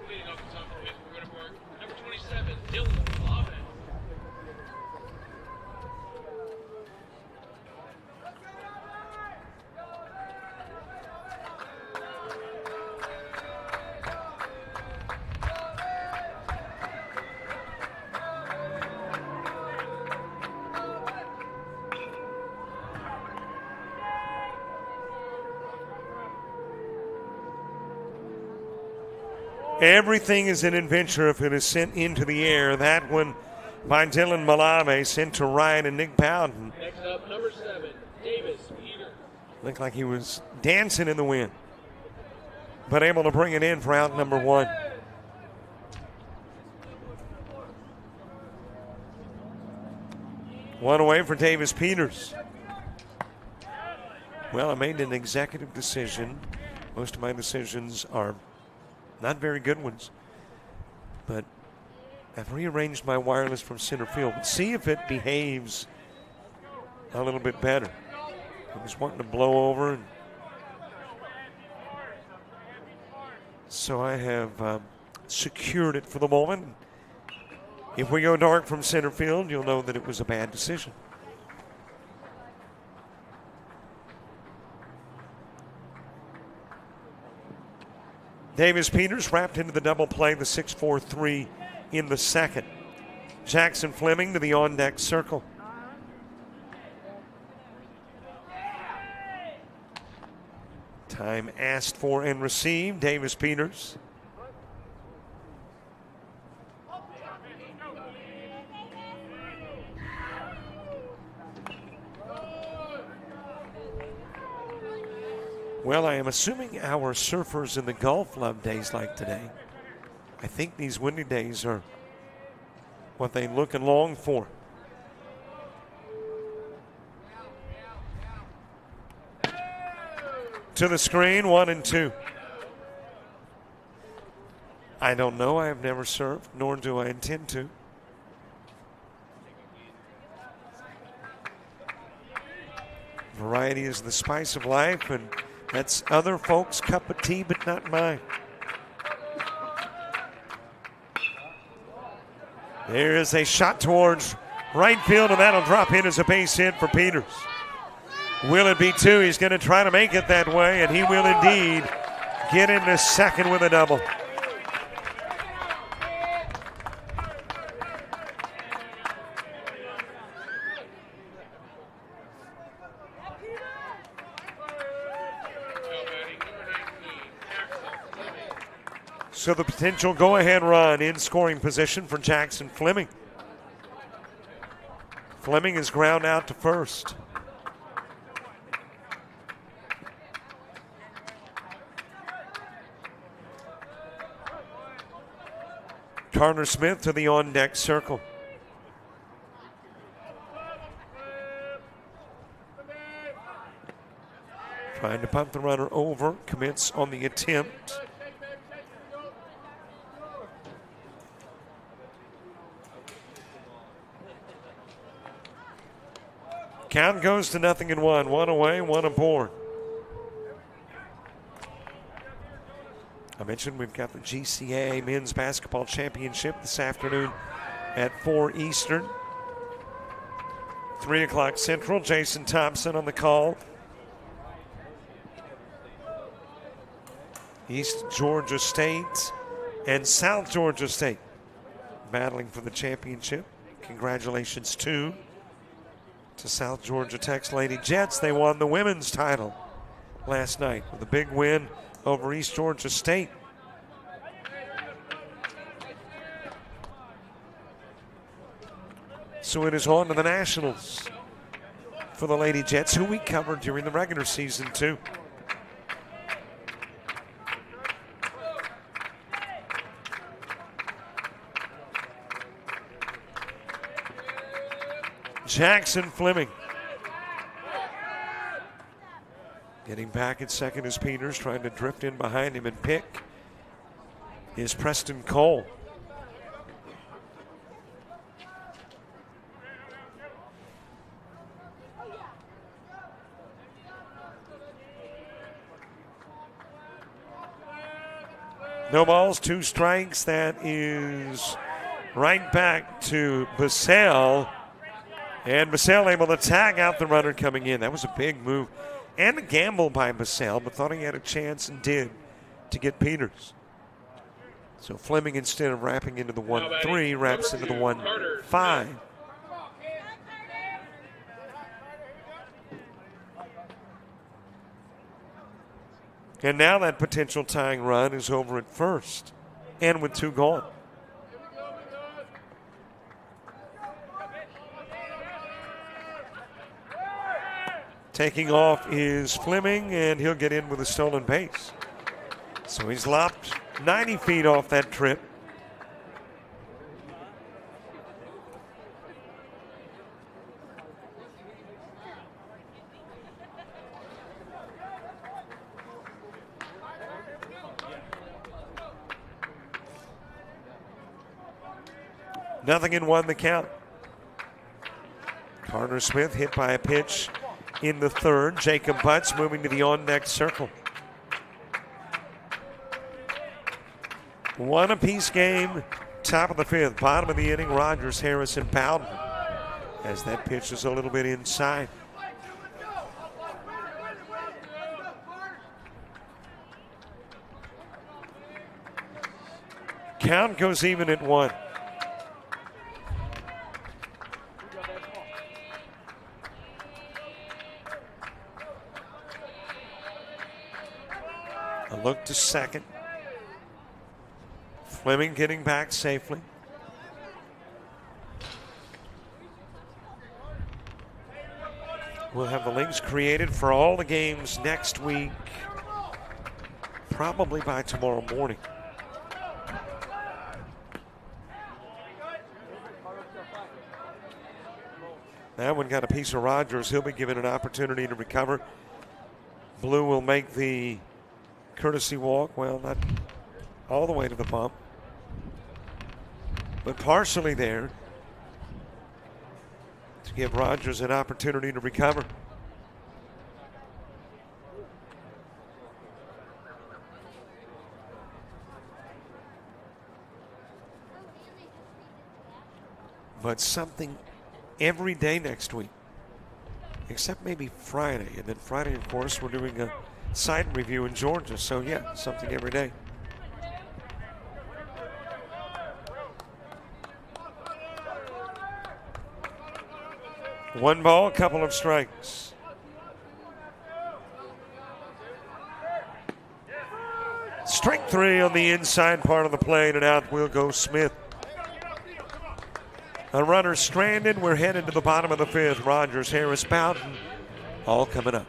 Leading off the top of the field for Wittenberg, number 27, Dylan Lavin. Everything is an adventure if it is sent into the air. That one by Dylan Malave, sent to Ryan and Nick Bowden. Next up, number 7, Davis Peter. Looked like he was dancing in the wind, but able to bring it in for out number 1. One away for Davis Peters. Well, I made an executive decision. Most of my decisions are not very good ones, but I've rearranged my wireless from center field. See if it behaves a little bit better. I was wanting to blow over, and so I have secured it for the moment. If we go dark from center field, you'll know that it was a bad decision. Davis Peters wrapped into the double play, the 6-4-3 in the second. Jackson Fleming to the on-deck circle. Time asked for and received, Davis Peters. Well, I am assuming our surfers in the Gulf love days like today. I think these windy days are what they look and long for. To the screen, 1-2. I don't know. I have never surfed, nor do I intend to. Variety is the spice of life, and that's other folks' cup of tea, but not mine. There is a shot towards right field, and that'll drop in as a base hit for Peters. Will it be 2? He's going to try to make it that way, and he will indeed get into second with a double. So the potential go-ahead run in scoring position for Jackson Fleming. Fleming is ground out to first. Carter Smith to the on-deck circle. Trying to punt the runner over, commits on the attempt. Count goes to 0-1. 1 away, 1 aboard. I mentioned we've got the GCA Men's Basketball Championship this afternoon at 4 Eastern. 3 o'clock Central. Jason Thompson on the call. East Georgia State and South Georgia State battling for the championship. Congratulations to South Georgia Tech's Lady Jets. They won the women's title last night with a big win over East Georgia State. So it is on to the Nationals for the Lady Jets, who we covered during the regular season too. Jackson Fleming Getting back at second is Peters, trying to drift in behind him and pick is Preston Cole. No balls, 2 strikes. That is right back to Basel. And Basel able to tag out the runner coming in. That was a big move and a gamble by Basel, but thought he had a chance and did to get Peters. So Fleming, instead of wrapping into the 1-3, wraps into the 1-5. And now that potential tying run is over at first, and with 2 gone. Taking off is Fleming, and he'll get in with a stolen base. So he's lopped 90 feet off that trip. Nothing in 1 the count. Carter Smith hit by a pitch in the 3rd. Jacob Butts moving to the on-deck circle. 1 apiece game, top of the 5th. Bottom of the inning, Rogers, Harris, and Bowden. As that pitch is a little bit inside. Count goes even at 1. A look to second. Fleming getting back safely. We'll have the links created for all the games next week, probably by tomorrow morning. That one got a piece of Rogers. He'll be given an opportunity to recover. Blue will make the courtesy walk. Well, not all the way to the bump, but partially there to give Rogers an opportunity to recover. But something every day next week, except maybe Friday. And then Friday, of course, we're doing a site review in Georgia. So, yeah, something every day. One ball, a couple of strikes. Strike 3 on the inside part of the plate, and out will go Smith. A runner stranded. We're headed to the bottom of the 5th. Rogers, Harris, Bowden, all coming up.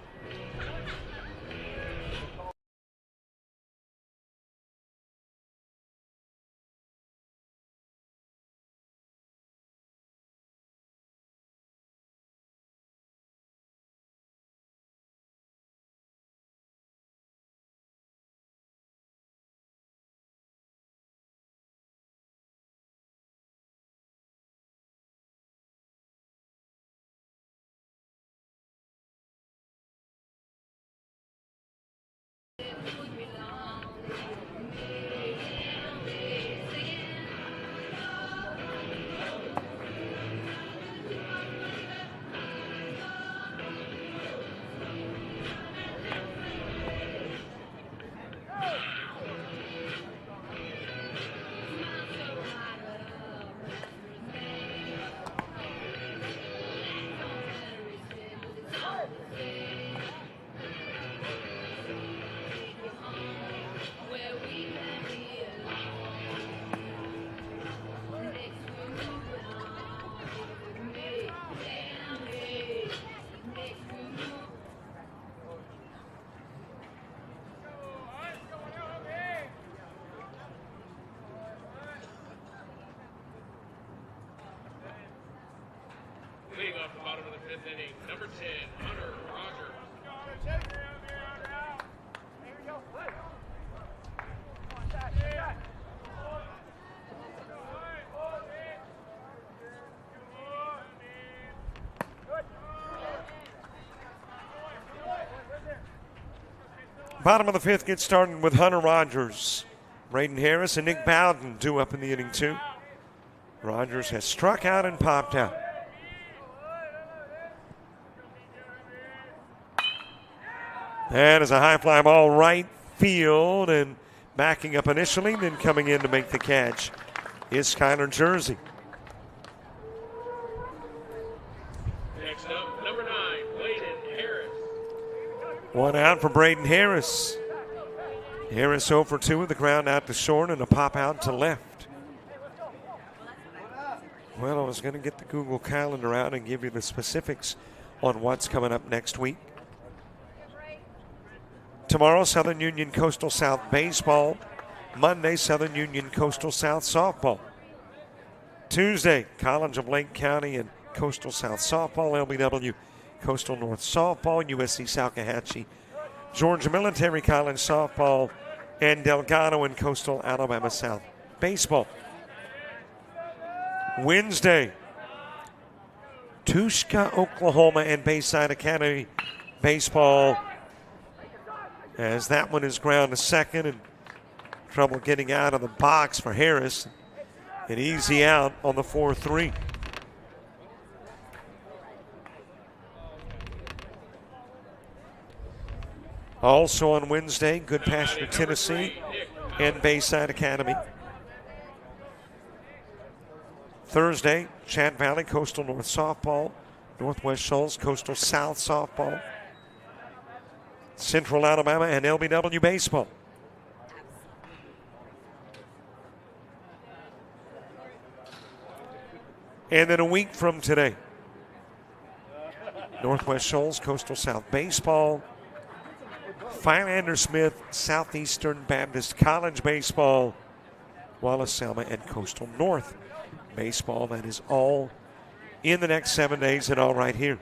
Leading off the bottom of the 5th inning, number 10, Hunter Rogers. Bottom of the fifth gets started with Hunter Rogers. Braden Harris and Nick Bowden due up in the inning two. Rogers has struck out and popped out. That is a high fly ball right field, and backing up initially, then coming in to make the catch is Skylar Jersey. Next up, number 9, Braden Harris. One out for Braden Harris. Harris 0 for 2 with the ground out to short and a pop out to left. Well, I was going to get the Google Calendar out and give you the specifics on what's coming up next week. Tomorrow, Southern Union Coastal South Baseball. Monday, Southern Union Coastal South Softball. Tuesday, College of Lake County and Coastal South Softball, LBW Coastal North Softball, USC Salkehatchie, Georgia Military College Softball, and Delgado and Coastal Alabama South Baseball. Wednesday, Tushka, Oklahoma, and Bayside Academy Baseball, as that one is ground to second and trouble getting out of the box for Harris. An easy out on the 4-3. Also on Wednesday, Good Pasture, Tennessee, and Bayside Academy. Thursday, Chat Valley Coastal North Softball, Northwest Shoals Coastal South Softball, Central Alabama, and LBW Baseball. And then a week from today, Northwest Shoals Coastal South Baseball, Philander Smith Southeastern Baptist College Baseball, Wallace Selma, and Coastal North Baseball. That is all in the next 7 days and all right here.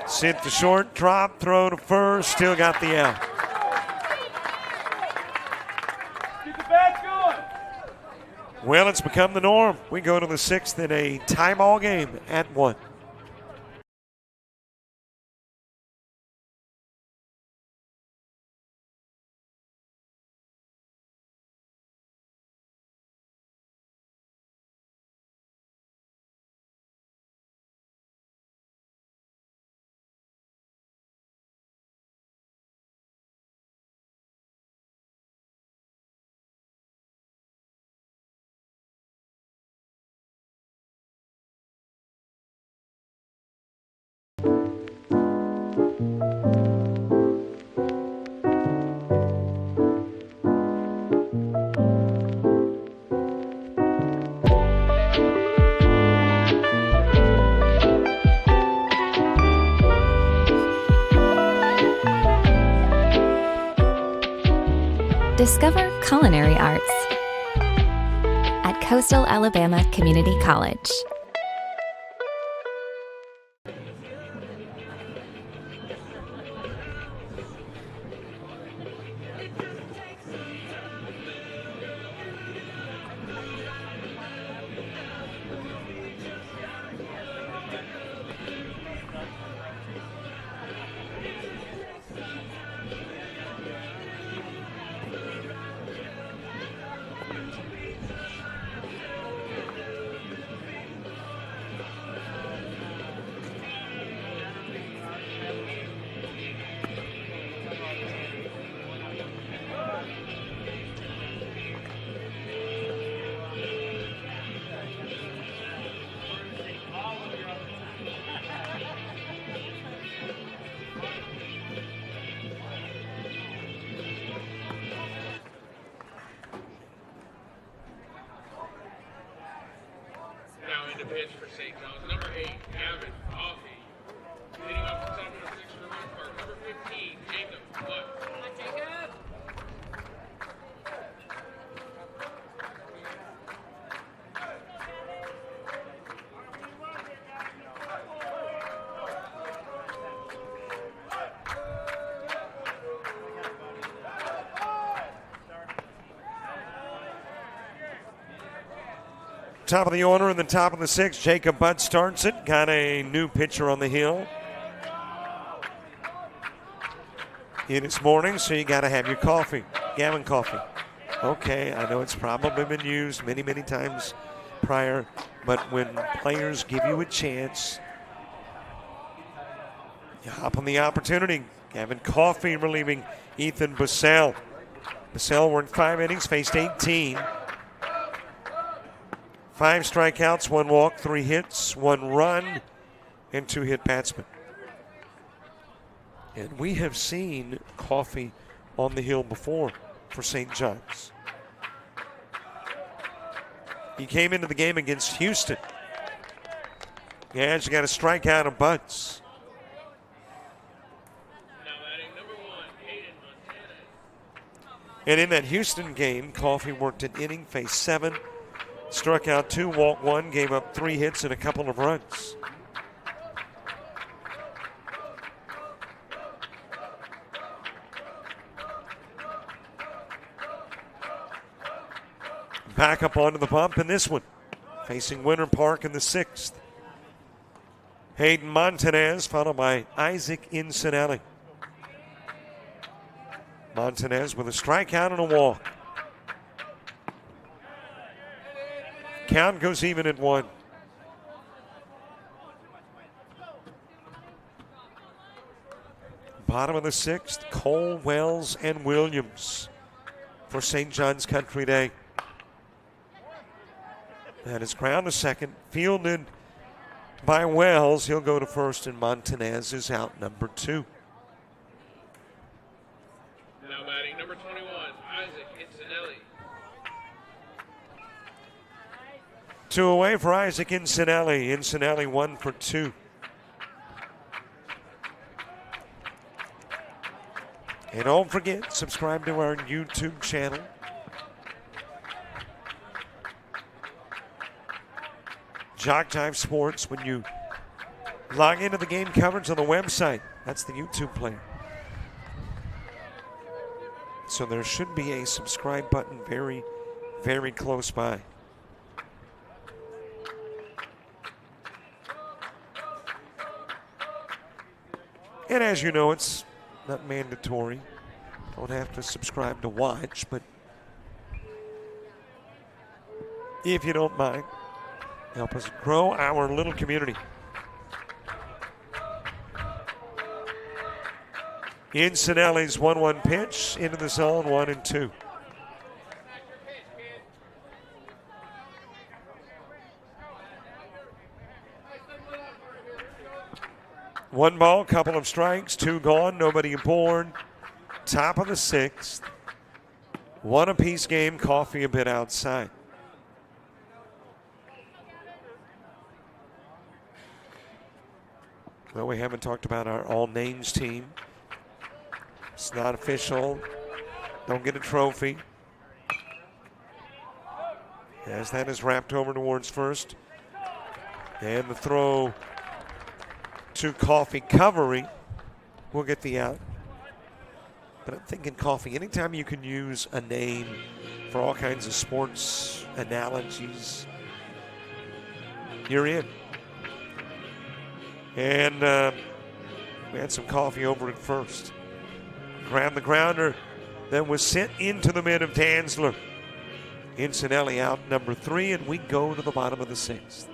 Sent to short, drop, throw to first, still got the out. Well, it's become the norm. We go to the 6th in a tie ball game at 1. Discover culinary arts at Coastal Alabama Community College. To pitch for St. John's, number 8, Gavin Coffey. Leading off the top of the 6th for Rock Park, number 15, Jacob Buck. Come on, Jacob. Top of the order in the top of the sixth, Jacob Butt starts it. Got a new pitcher on the hill in this morning, so you got to have your coffee. Gavin coffee. Okay, I know it's probably been used many, many times prior, but when players give you a chance, you hop on the opportunity. Gavin Coffey relieving Ethan Bussell. Bussell worked 5 innings, faced 18. 5 strikeouts, 1 walk, 3 hits, 1 run, and 2 hit batsmen. And we have seen Coffey on the hill before for St. John's. He came into the game against Houston. Yeah, she got a strikeout of Butts. And in that Houston game, Coffey worked an inning, faced 7, struck out 2, walked 1, gave up 3 hits and a couple of runs. Back up onto the bump in this one, facing Winter Park in the 6th. Hayden Montanez, followed by Isaac Incinelli. Montanez with a strikeout and a walk. Count goes even at 1. Bottom of the 6th, Cole, Wells, and Williams for St. John's Country Day. That is ground to second, fielded by Wells. He'll go to first, and Montanez is out number 2. Now batting number 21, Isaac Incinelli. 2 away for Isaac Incinelli. Incinelli 1 for 2. And don't forget, subscribe to our YouTube channel. JockJive Sports, when you log into the game coverage on the website, that's the YouTube player. So there should be a subscribe button very, very close by. And as you know, it's not mandatory. Don't have to subscribe to watch, but if you don't mind, help us grow our little community. Incinelli's 1-1 pitch into the zone, 1-2. One ball, couple of strikes, 2 gone, nobody aboard. Top of the 6th. 1 apiece game, Coffey a bit outside. Well, we haven't talked about our all names team. It's not official. Don't get a trophy. As that is wrapped over towards first. And the throw to Coffey covering will get the out. But I'm thinking Coffey, anytime you can use a name for all kinds of sports analogies, you're in. And we had some coffee over at first. Grabbed the grounder that was sent into the mid of Danzler. Incinelli out number 3, and we go to the bottom of the 6th.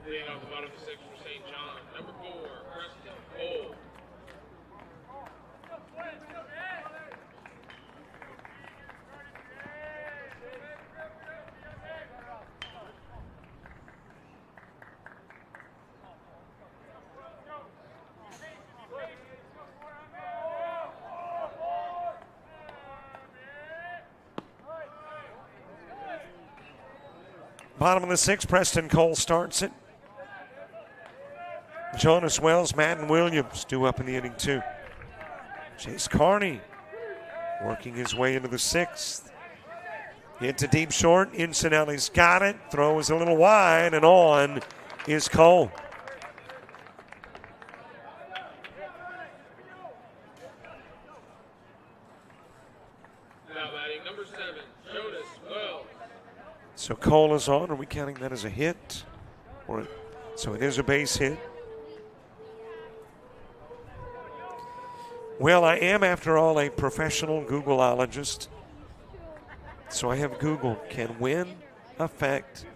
Leading off the bottom of the six for St. John, number 4, Preston Cole. Bottom of the sixth, Preston Cole starts it. Jonas Wells, Madden Williams due up in the inning too. Chase Carney working his way into the sixth. Hit to deep short. Incinelli's got it. Throw is a little wide, and on is Cole. Now batting number 7, Jonas Wells. So Cole is on. Are we counting that as a hit? So it is a base hit. Well, I am, after all, a professional Googleologist. So I have Googled, can wind affect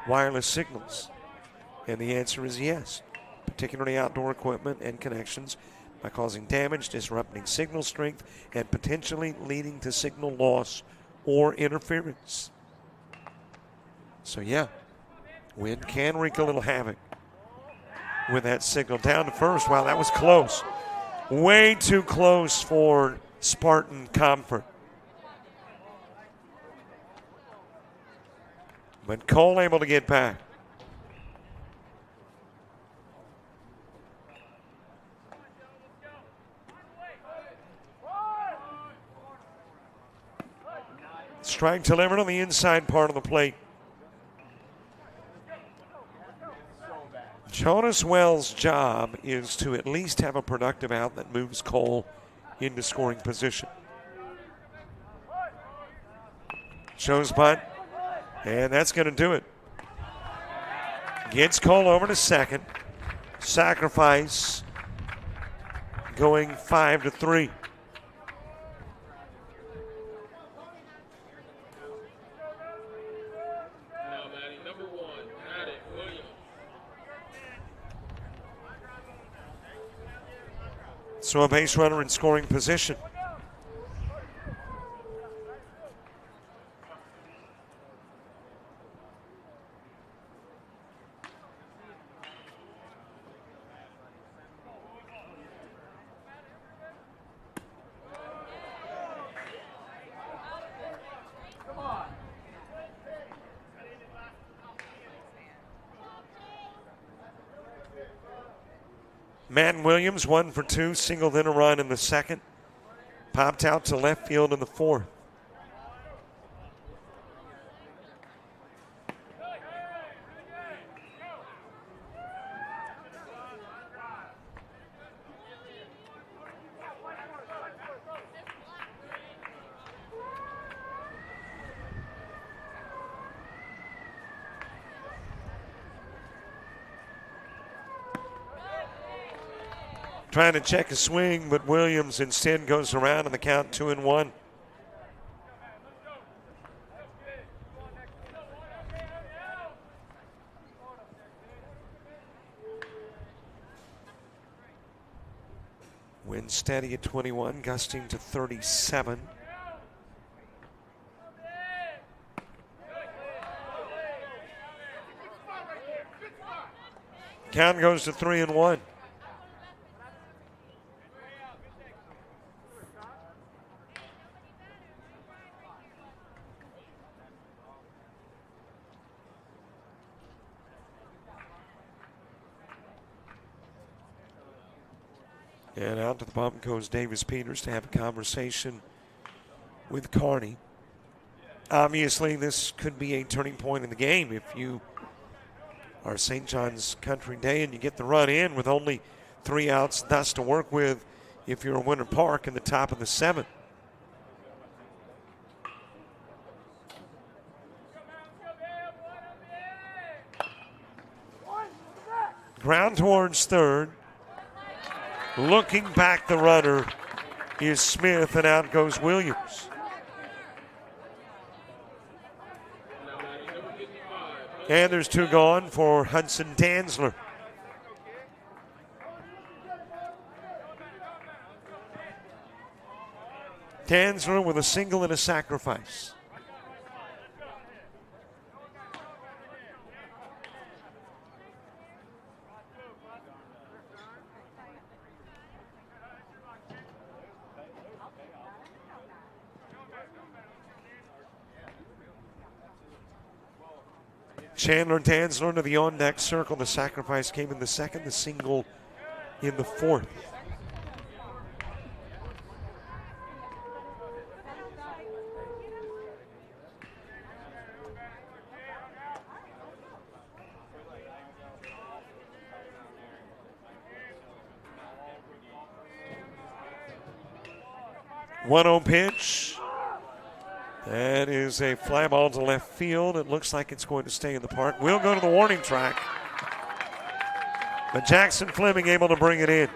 wireless signals? And the answer is yes, particularly outdoor equipment and connections, by causing damage, disrupting signal strength, and potentially leading to signal loss or interference. So yeah, wind can wreak a little havoc with that signal. Down to first. Wow, that was close. Way too close for Spartan Comfort. But Cole able to get back. Strike delivered on the inside part of the plate. Jonas Wells' job is to at least have a productive out that moves Cole into scoring position. Shows bunt, and that's going to do it. Gets Cole over to second. Sacrifice going 5-3. Now batting number 1, Adam Williams. So a base runner in scoring position. Madden Williams, 1 for 2, singled in a run in the second. Popped out to left field in the fourth. Trying to check a swing, but Williams instead goes around in the count 2-1. Wind steady at 21, gusting to 37. Count goes to 3-1. And out to the bump goes Davis Peters to have a conversation with Carney. Obviously, this could be a turning point in the game if you are St. John's Country Day and you get the run in with only 3 outs, thus to work with if you're a Winter Park in the top of the 7th. Ground towards third. Looking back, the runner is Smith, and out goes Williams. Now batting number 55, And there's 2 gone for Hudson Tansler. Tansler with a single and a sacrifice. Chandler and Tansler into the on-deck circle. The sacrifice came in the second, the single in the fourth. One-oh pitch. That is a fly ball to left field. It looks like it's going to stay in the park. We'll go to the warning track. But Jackson Fleming able to bring it in.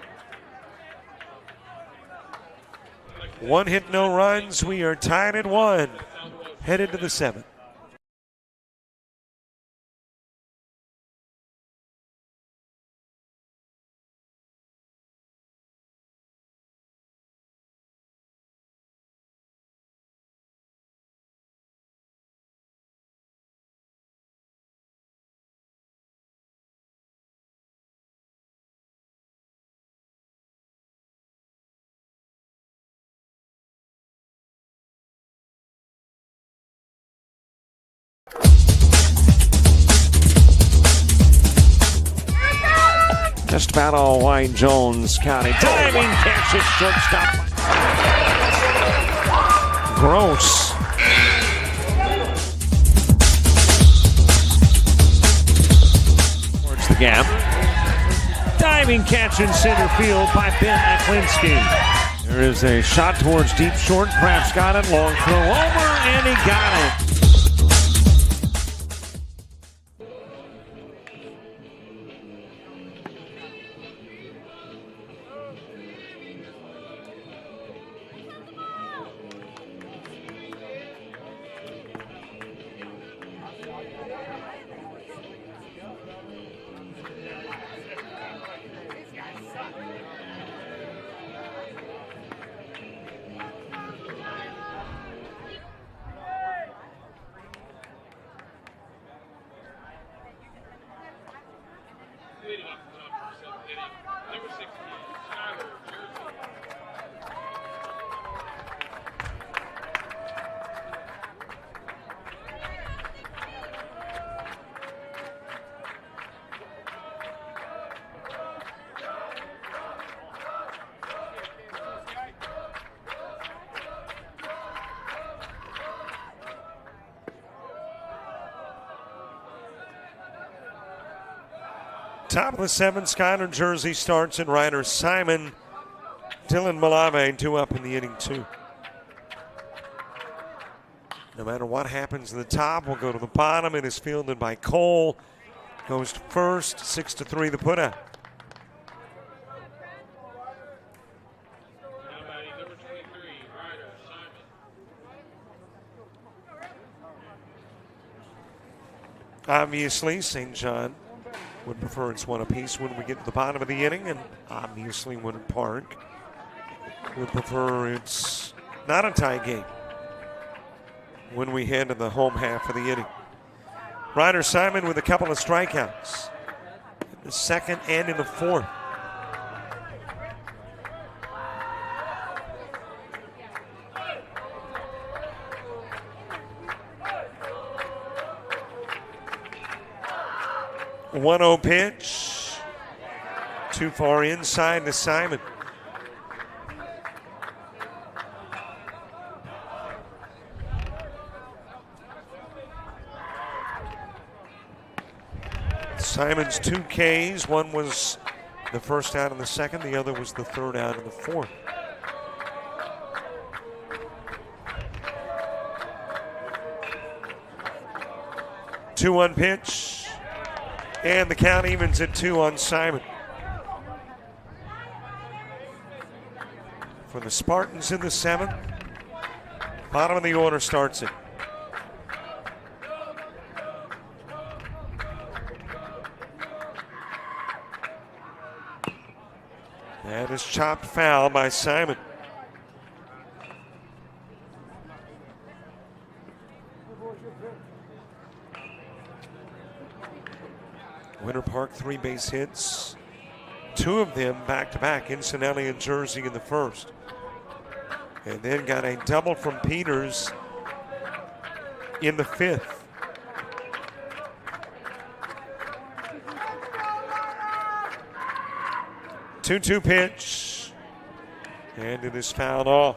1 hit, no runs. We are tied at 1. Headed to the 7th. Just about all White Jones County. Diving catch at shortstop. Gross. Towards the gap. Diving catch in center field by Ben Aklinski. There is a shot towards deep short. Kraft's got it. Long throw over, and he got it. Top of the 7th, Skyler Jersey starts in. Ryder Simon, Dylan Malave 2 up in the inning 2. No matter what happens in the top, we'll go to the bottom. It is fielded by Cole. Goes to first, 6-3 the put out. Obviously, St. John would prefer it's 1 apiece when we get to the bottom of the inning, and obviously Woodard Park would prefer it's not a tie game when we head to the home half of the inning. Ryder Simon with a couple of strikeouts in the 2nd and in the 4th. One-oh pitch. Too far inside to Simon. Simon's 2 Ks. One was the first out in the 2nd. The other was the 3rd out in the 4th. Two-one pitch. And the count evens at 2 on Simon. For the Spartans in the 7th, bottom of the order starts it. That is chopped foul by Simon. Winter Park 3 base hits. 2 of them back-to-back, Cincinnati and Jersey in the first. And then got a double from Peters in the 5th. Two-two pitch, and it is fouled off.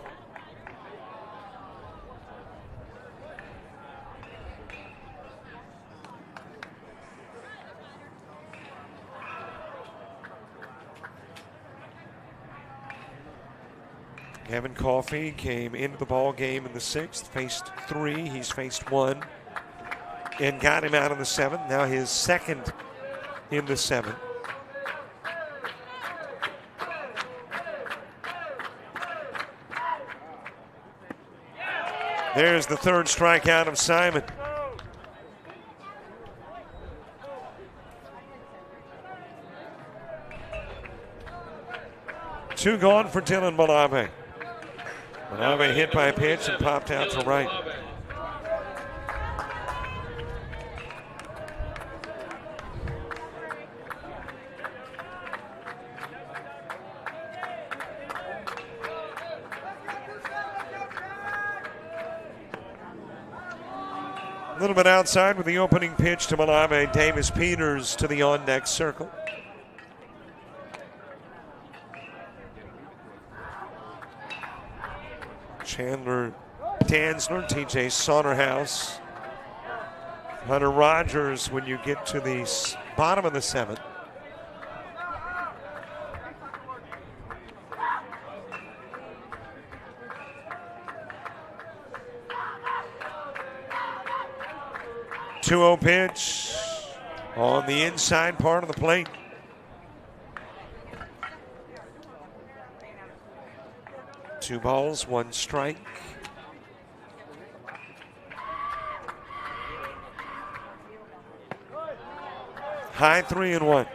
Kevin Coffey came into the ball game in the 6th, faced 3, he's faced 1, and got him out in the 7th. Now his 2nd in the 7th. There's the 3rd strikeout of Simon. Two gone for Dylan Malave. Malave hit by a pitch and popped out to right. A little bit outside with the opening pitch to Malave. Davis Peters to the on-deck circle. Chandler Danzler, TJ Sonnerhouse, Hunter Rogers when you get to the bottom of the 7th. Two-oh pitch on the inside part of the plate. Two balls, one strike. High 3-1.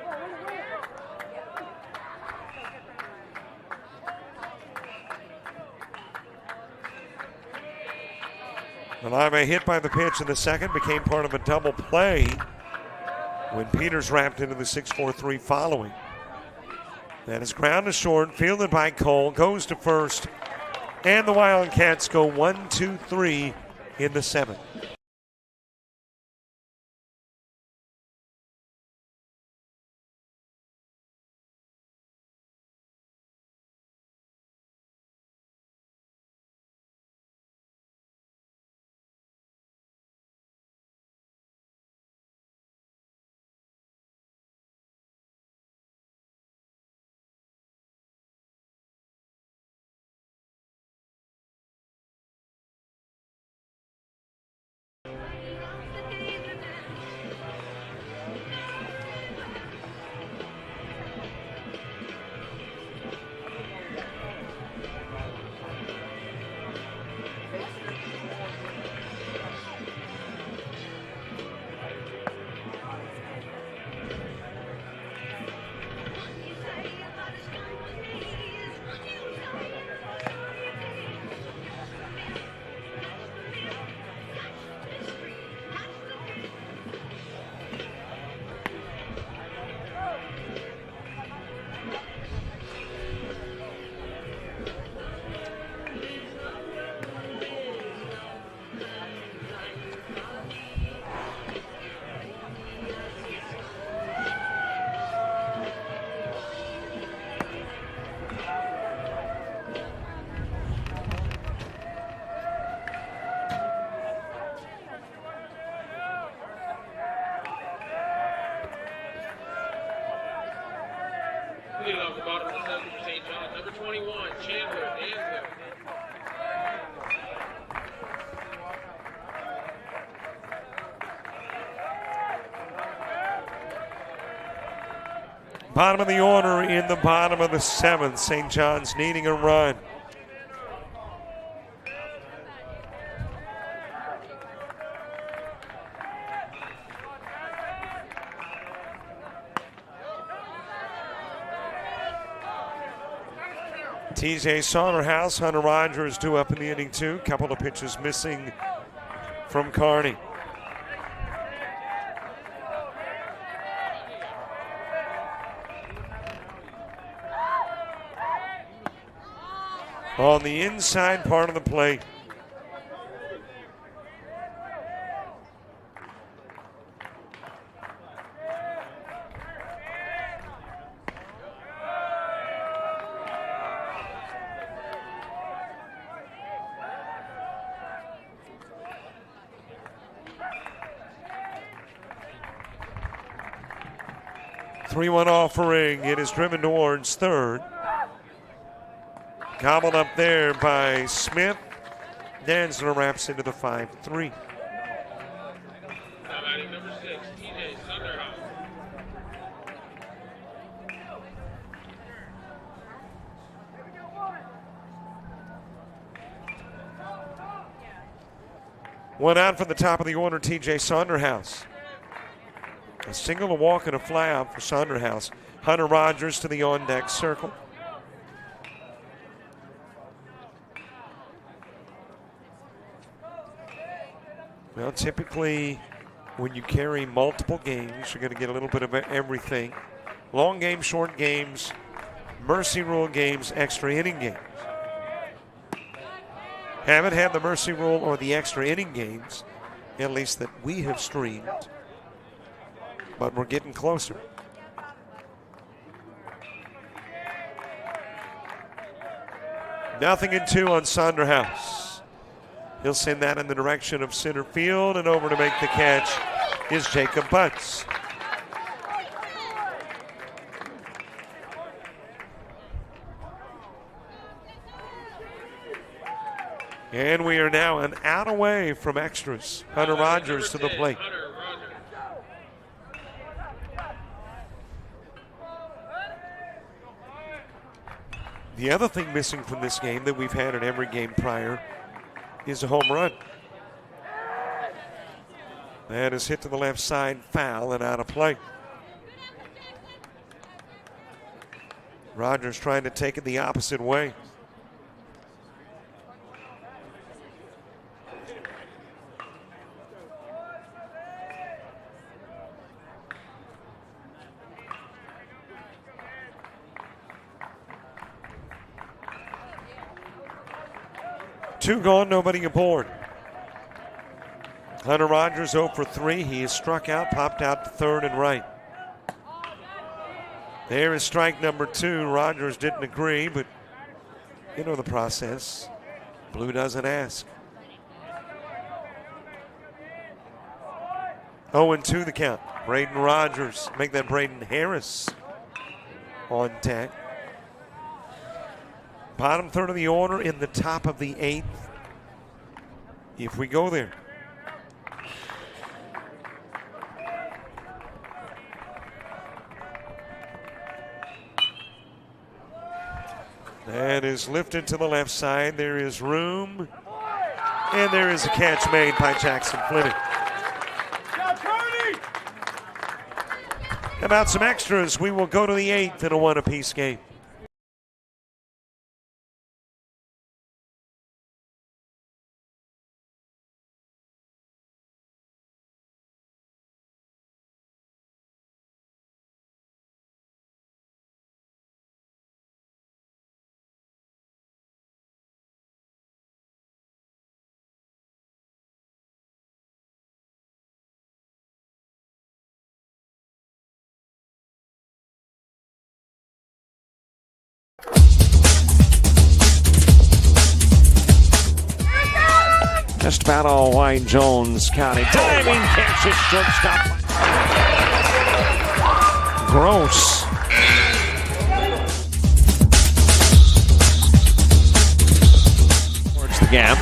Malave hit by the pitch in the 2nd, became part of a double play when Peters wrapped into the 6-4-3 following. That is ground to short, fielded by Cole, goes to first, and the Wildcats go 1-2-3 in the 7th. Leading off the bottom of the 7th for St. John's, number 21, Chandler Danzler. Bottom of the order in the bottom of the 7th. St. John's needing a run. TJ Saunderhouse, Hunter Rogers due up in the inning too. Couple of pitches missing from Carney. On the inside part of the plate. Three-one offering. It is driven towards third. Gobbled up there by Smith. Danzler wraps into the 5-3. Now batting number 6, TJ Saunderhouse. One out from the top of the order, TJ Saunderhouse. A single, a walk, and a fly out for Saunderhouse. Hunter Rogers to the on-deck circle. Well, typically, when you carry multiple games, you're going to get a little bit of everything. Long games, short games, mercy rule games, extra inning games. Haven't had the mercy rule or the extra inning games, at least that we have streamed, but we're getting closer. Nothing in 2 on Saunderhouse. He'll send that in the direction of center field, and over to make the catch is Jacob Butts. And we are now an out away from extras. Hunter Rogers to the plate. The other thing missing from this game that we've had in every game prior is a home run. That is hit to the left side, foul and out of play. Rogers trying to take it the opposite way. Two gone, nobody aboard. Hunter Rogers 0 for 3. He is struck out, popped out to third and right. There is strike number 2. Rogers didn't agree, but you know the process. Blue doesn't ask. 0-2 the count. Braden Rogers, make that Braden Harris on deck. Bottom third of the order in the top of the 8th. If we go there. That is lifted to the left side. There is room. And there is a catch made by Jackson Fleming. How about some extras? We will go to the 8th in a 1-apiece game. Just about all Wayne Jones County. Diving catch at shortstop. Gross. Towards the gap.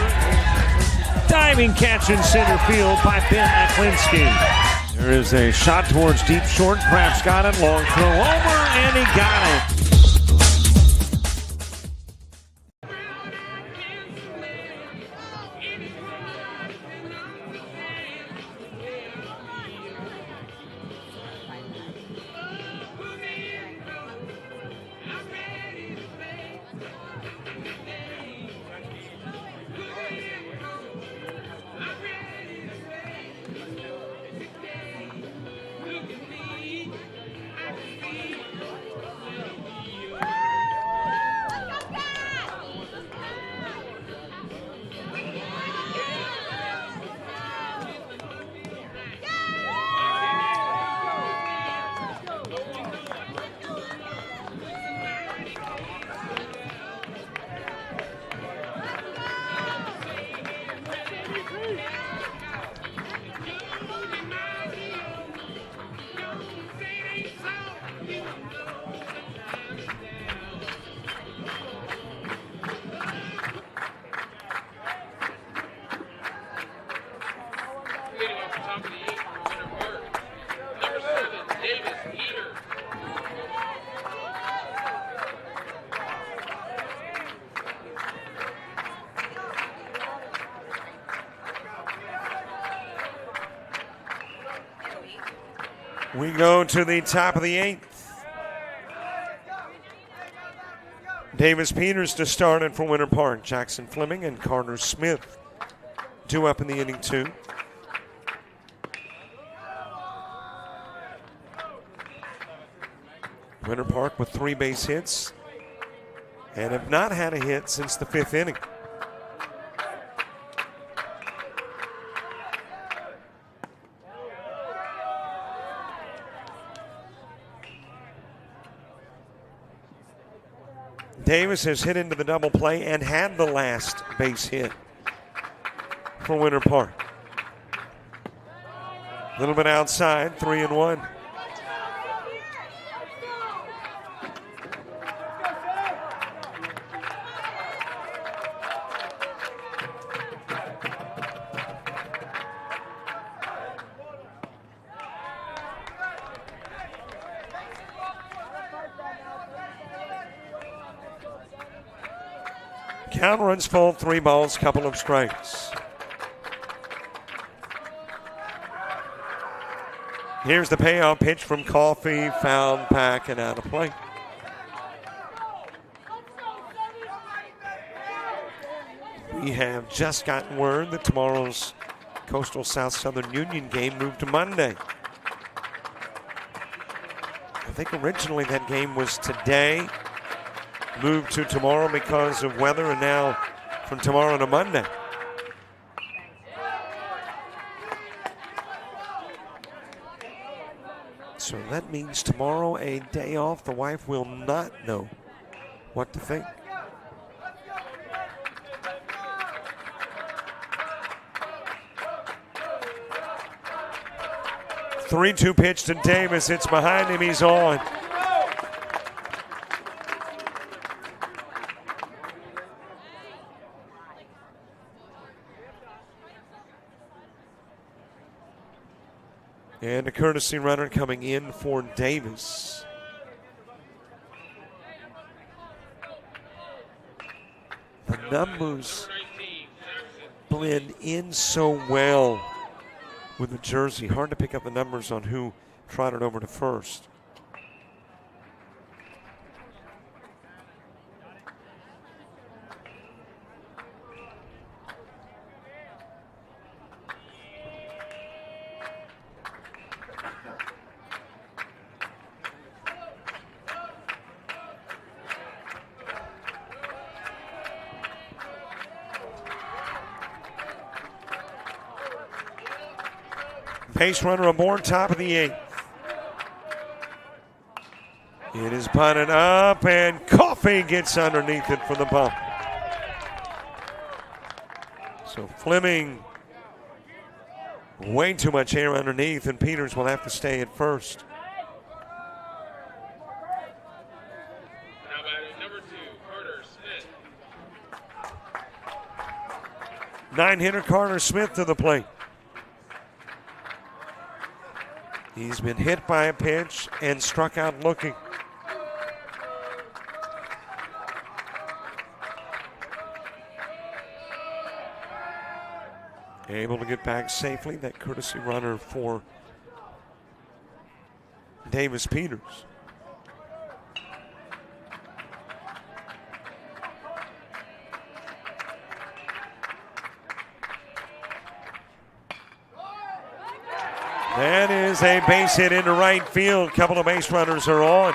Diving catch in center field by Ben Aklinski. There is a shot towards deep short. Krabs got it. Long throw over, and he got it. We go to the top of the 8th. Davis Peters to start it for Winter Park. Jackson Fleming and Carter Smith due up in the inning 2. Winter Park with 3 base hits and have not had a hit since the 5th inning. Davis has hit into the double play and had the last base hit for Winter Park. A little bit outside, 3-1. Count runs full, 3 balls, couple of strikes. Here's the payoff pitch from Coffey, fouled back and out of play. We have just gotten word that tomorrow's Coastal South Southern Union game moved to Monday. I think originally that game was today, moved to tomorrow because of weather, and now from tomorrow to Monday. So that means tomorrow a day off. The wife will not know what to think. Three-two pitch to Davis. It's behind him. He's on. And a courtesy runner coming in for Davis. The numbers blend in so well with the jersey. Hard to pick up the numbers on who trotted over to first. Base runner aboard, top of the 8th. It is bunted up, and Coffey gets underneath it for the bump. So Fleming, way too much air underneath, and Peters will have to stay at first. Now batting number 2, Carter Smith. 9-hitter Carter Smith to the plate. He's been hit by a pitch and struck out looking. Able to get back safely. That courtesy runner for Davis Peters. That is a base hit into right field. A couple of base runners are on.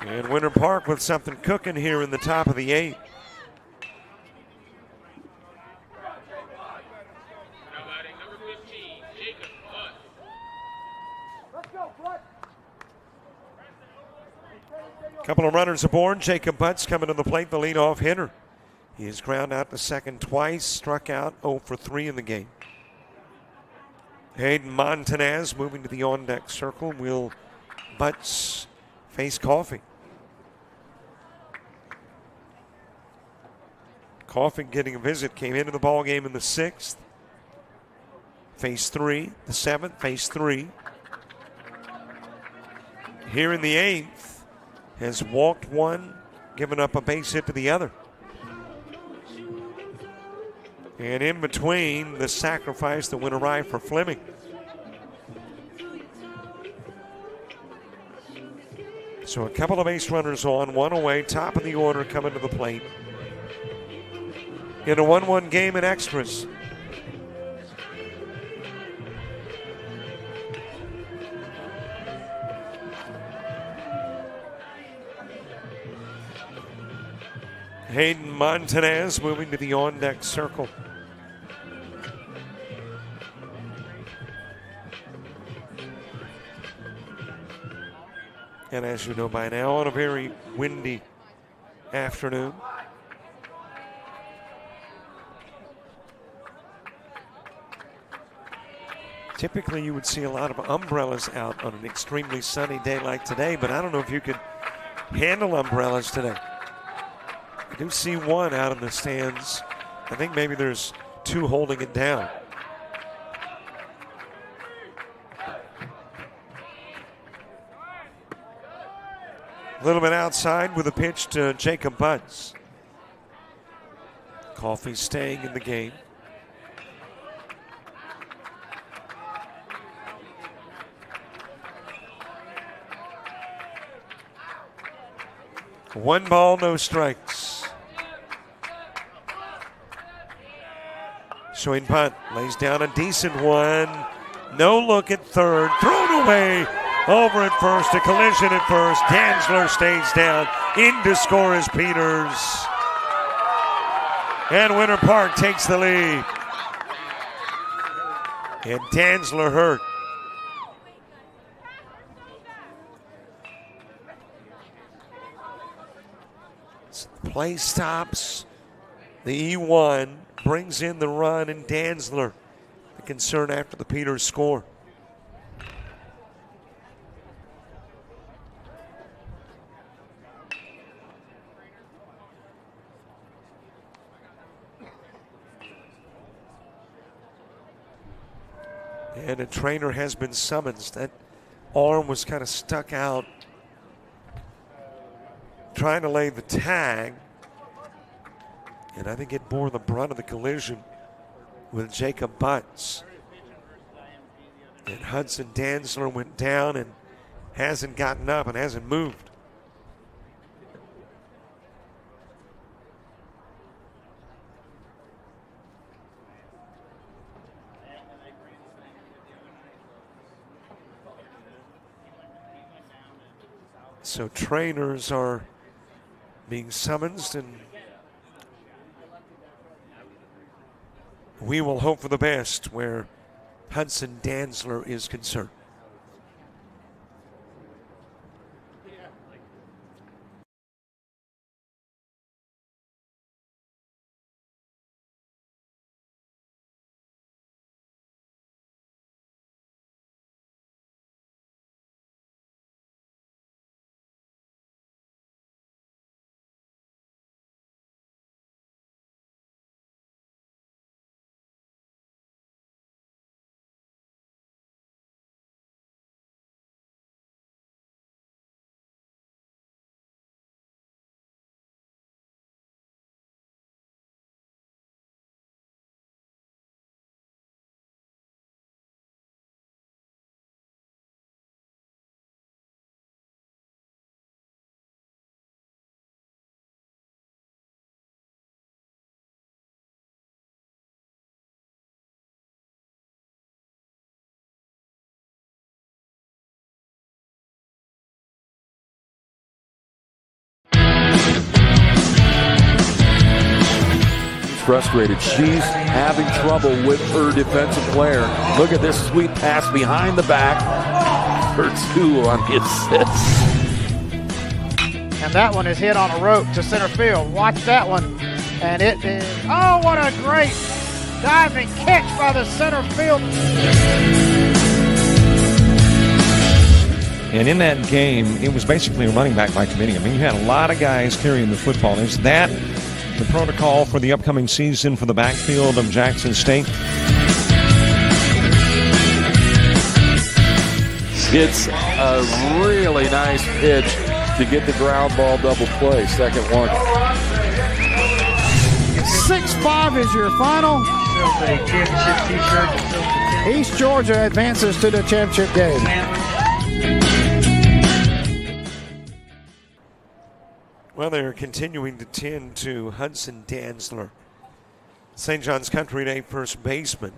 And Winter Park with something cooking here in the top of the 8th. Now batting number 15, Jacob Butt. Couple of runners aboard. Jacob Butts coming to the plate, the leadoff hitter. He has ground out to second twice, struck out 0 for 3 in the game. Hayden Montanez moving to the on-deck circle. Will Butts face Coffey? Coffey getting a visit, came into the ball game in the 6th. Phase 3, the 7th, phase 3. Here in the 8th, has walked one, given up a base hit to the other. And in between, the sacrifice that went awry for Fleming. So a couple of base runners on, one away, top of the order coming to the plate. In a 1-1 game in extras. Hayden Montanez moving to the on-deck circle. And as you know by now, on a very windy afternoon. Typically you would see a lot of umbrellas out on an extremely sunny day like today, but I don't know if you could handle umbrellas today. I do see one out in the stands. I think maybe there's two holding it down. A little bit outside with a pitch to Jacob Buds. Coffey staying in the game. One ball, no strikes. Swing punt, lays down a decent one. No look at third, thrown away. Over at first, a collision at first. Dantzler stays down. In to score is Peters. And Winter Park takes the lead. And Dantzler hurt. Play stops. The E1 brings in the run, and Dantzler, the concern after the Peters score. And a trainer has been summoned. That arm was kind of stuck out, trying to lay the tag. And I think it bore the brunt of the collision with Jacob Butts. And Hudson Dantzler went down and hasn't gotten up and hasn't moved. So trainers are being summoned, and we will hope for the best where Hudson Dantzler is concerned. Frustrated. She's having trouble with her defensive player. Look at this sweet pass behind the back for two on the assist. And that one is hit on a rope to center field. Watch that one. And it is, oh, what a great diving catch by the center field. And in that game, it was basically a running back by committee. I mean, you had a lot of guys carrying the football. Is that the protocol for the upcoming season for the backfield of Jackson State? It's a really nice pitch to get the ground ball double play. Second one. 6'5", 5 is your final. East Georgia advances to the championship game. Well, they're continuing to tend to Hudson Dantzler, St. John's Country Day first baseman.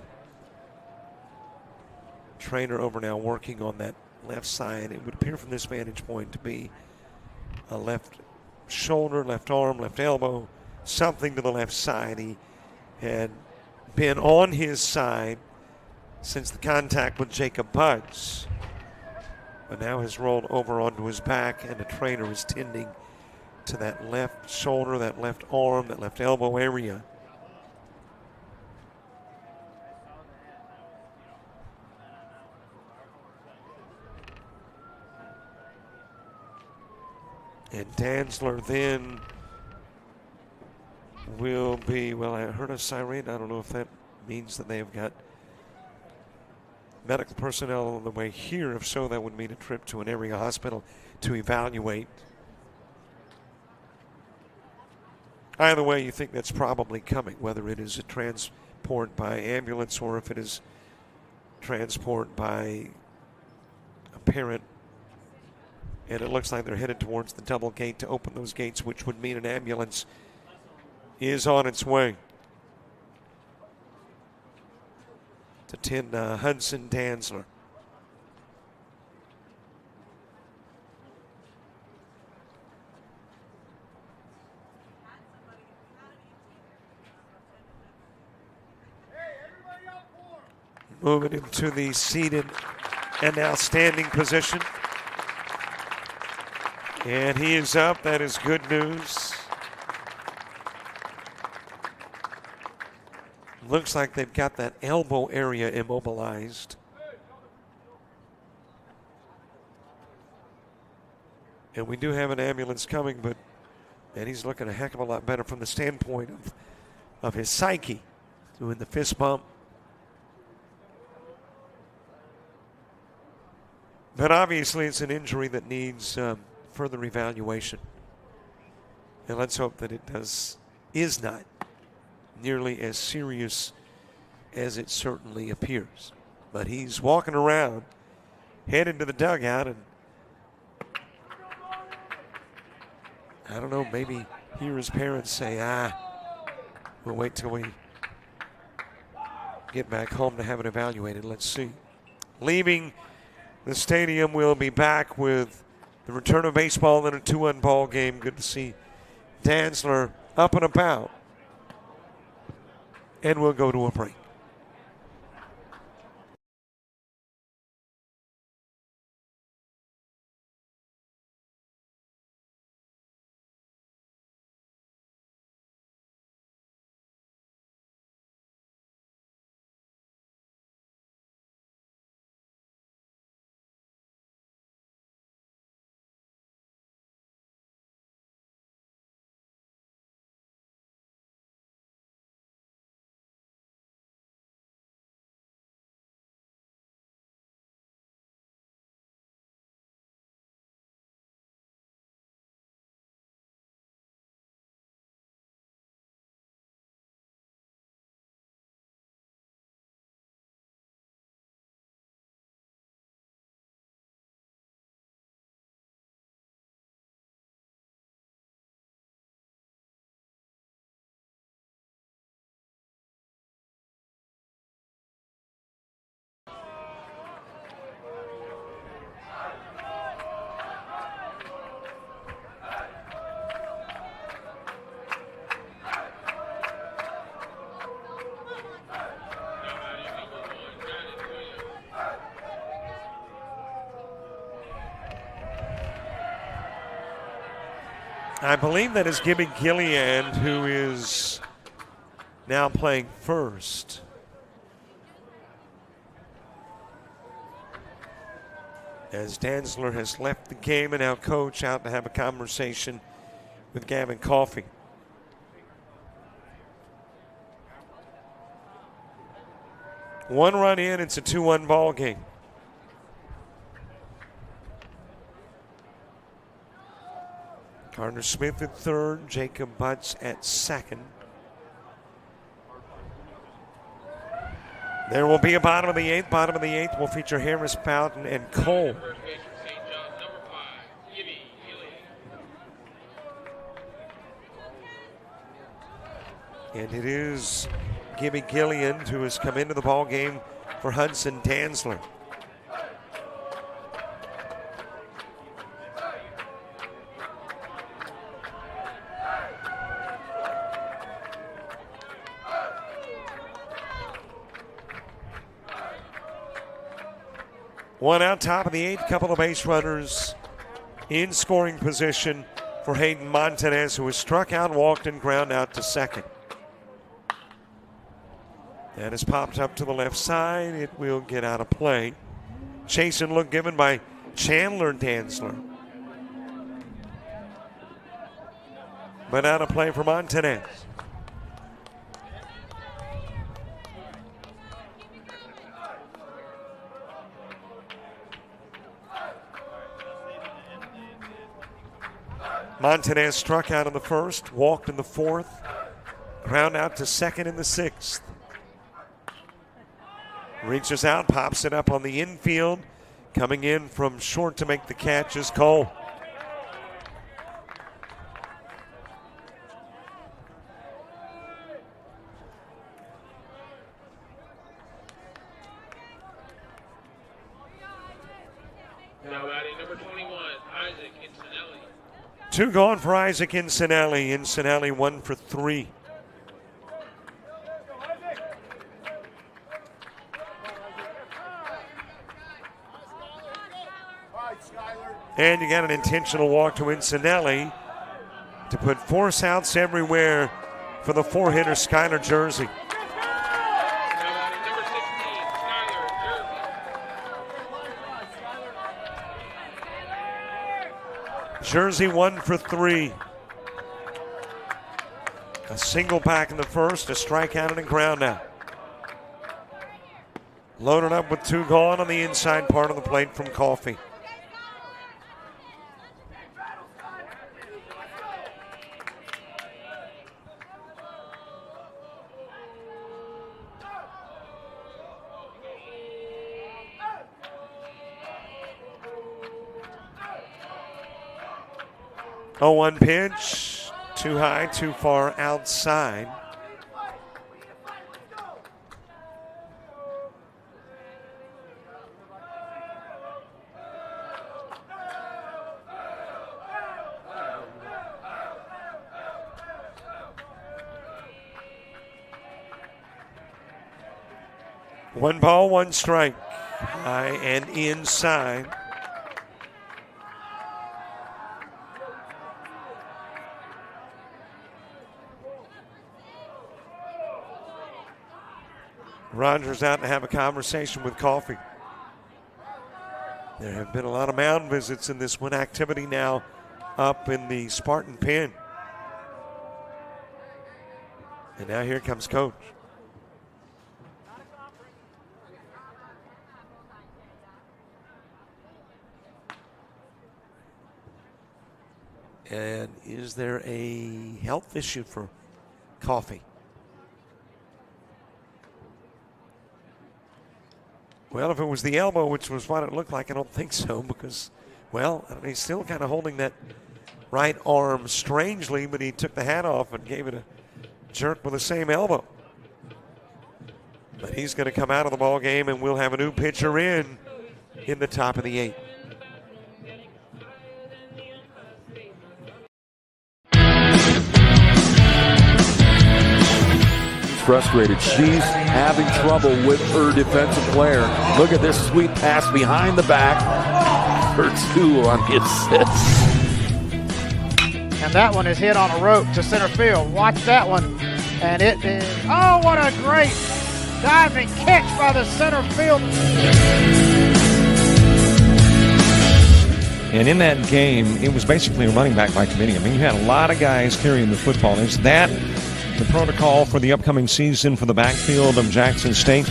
Trainer over now working on that left side. It would appear from this vantage point to be a left shoulder, left arm, left elbow, something to the left side. He had been on his side since the contact with Jacob Budds, but now has rolled over onto his back, and the trainer is tending to that left shoulder, that left arm, that left elbow area. And Dantzler then will be, well, I heard a siren. I don't know if that means that they have got medical personnel on the way here. If so, that would mean a trip to an area hospital to evaluate. Either way, you think that's probably coming, whether it is a transport by ambulance or if it is transport by a parent. And it looks like they're headed towards the double gate to open those gates, which would mean an ambulance is on its way to tend Hudson Dantzler. Moving into the seated and now standing position. And he is up. That is good news. Looks like they've got that elbow area immobilized. And we do have an ambulance coming, but man, he's looking a heck of a lot better from the standpoint of his psyche, doing the fist bump. But obviously it's an injury that needs further evaluation. And let's hope that it is not nearly as serious as it certainly appears. But he's walking around, headed to the dugout, and I don't know, maybe hear his parents say, we'll wait till we get back home to have it evaluated. Let's see. Leaving the stadium, we'll be back with the return of baseball in a 2-1 ball game. Good to see Dantzler up and about. And we'll go to a break. I believe that is Gibby Gillian, who is now playing first. As Dantzler has left the game and now coach out to have a conversation with Gavin Coffey. One run in, it's a 2-1 ball game. Gardner Smith at third, Jacob Butts at second. There will be a bottom of the eighth. Bottom of the eighth will feature Harris, Bowden, and Cole. First base for St. John's, number 5, Gibby Gillian. And it is Gibby Gillian who has come into the ball game for Hudson Tansler. One out, top of the eighth, couple of base runners in scoring position for Hayden Montanez, who was struck out, walked, and ground out to second. That is popped up to the left side. It will get out of play. Chase and look given by Chandler Tansler. But out of play for Montanez. Montanez struck out in the first, walked in the fourth, ground out to second in the sixth. Reaches out, pops it up on the infield. Coming in from short to make the catch is Cole. Now batting number 21, Isaac Incinelli. Two gone for Isaac Incinelli. Incinelli 1 for 3. And you got an intentional walk to Incinelli to put force outs everywhere for the four-hitter Skylar Jersey. Now batting number 16, Skylar Jersey. Jersey 1 for 3. A single back in the first, a strikeout and a ground out. Loaded up with two gone on the inside part of the plate from Coffey. Oh, 1 pitch, too high, too far outside. One ball, one strike, high and inside. Rogers out to have a conversation with Coffey. There have been a lot of mound visits in this one. Activity now up in the Spartan pen. And now here comes Coach. And is there a health issue for Coffey? Well, if it was the elbow, which was what it looked like, I don't think so because, well, I mean, he's still kind of holding that right arm strangely, but he took the hat off and gave it a jerk with the same elbow. But he's going to come out of the ball game, and we'll have a new pitcher in the top of the eighth. Frustrated. She's having trouble with her defensive player. Look at this sweet pass behind the back for 2 on the assist. And that one is hit on a rope to center field. Watch that one. And it is, oh, what a great diving catch by the center field. And in that game, it was basically a running back by committee. I mean, you had a lot of guys carrying the football. Is that the protocol for the upcoming season for the backfield of Jackson State?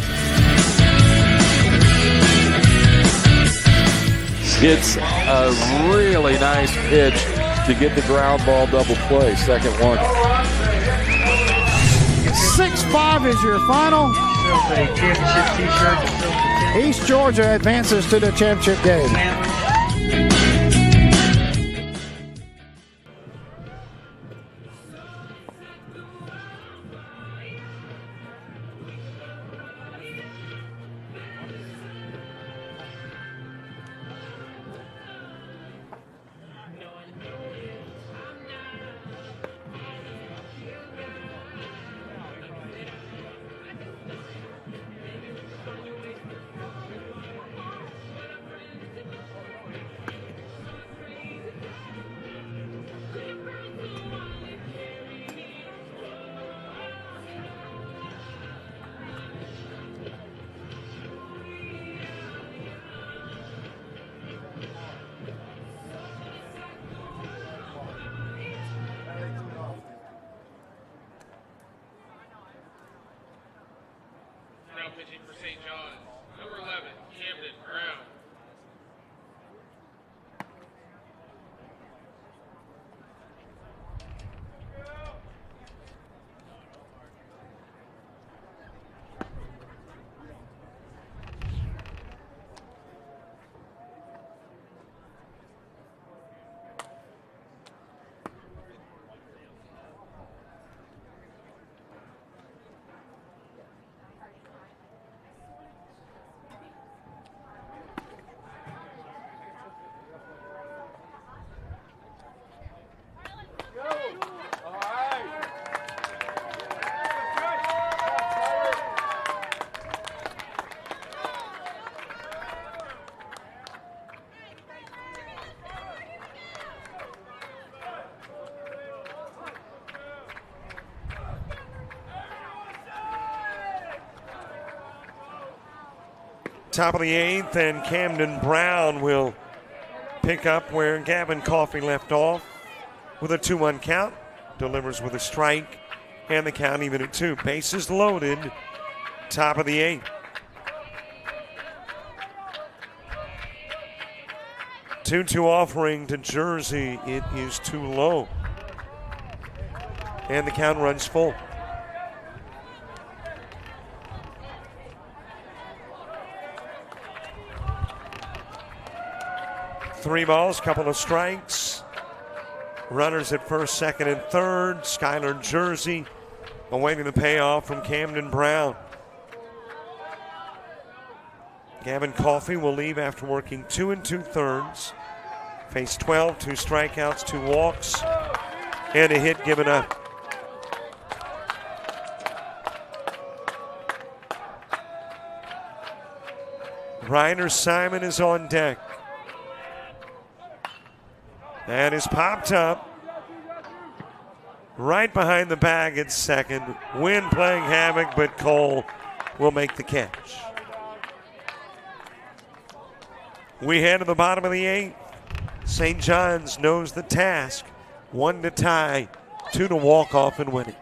It's a really nice pitch to get the ground ball double play. Second one. 6 6-5 is your final. East Georgia advances to the championship game. Now pitching for St. John's, number 11, Camden Brown. Top of the 8th, and Camden Brown will pick up where Gavin Coffey left off with a 2-1 count. Delivers with a strike, and the count even at 2. Bases loaded, top of the 8th. 2-2 offering to Jersey. It is too low. And the count runs full. Three balls, couple of strikes. Runners at first, second, and third. Skylar Jersey awaiting the payoff from Camden Brown. Gavin Coffey will leave after working 2 2/3. Faced 12, 2 strikeouts, 2 walks, and a hit given up. Reiner Simon is on deck. That is popped up right behind the bag at second. Wind playing havoc, but Cole will make the catch. We head to the bottom of the 8th. St. John's knows the task. 1 to tie, 2 to walk off and win it.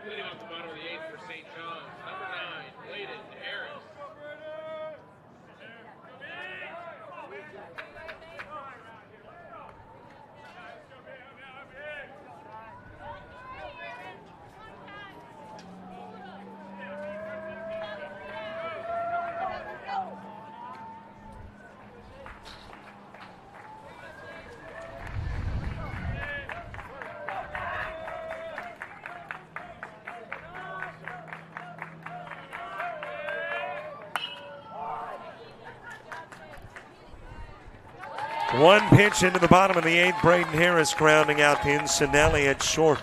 Leading off the bottom of the 8th for St. John's, number 9, Layden Harris. One pitch into the bottom of the 8th. Braden Harris grounding out to Incinelli at short.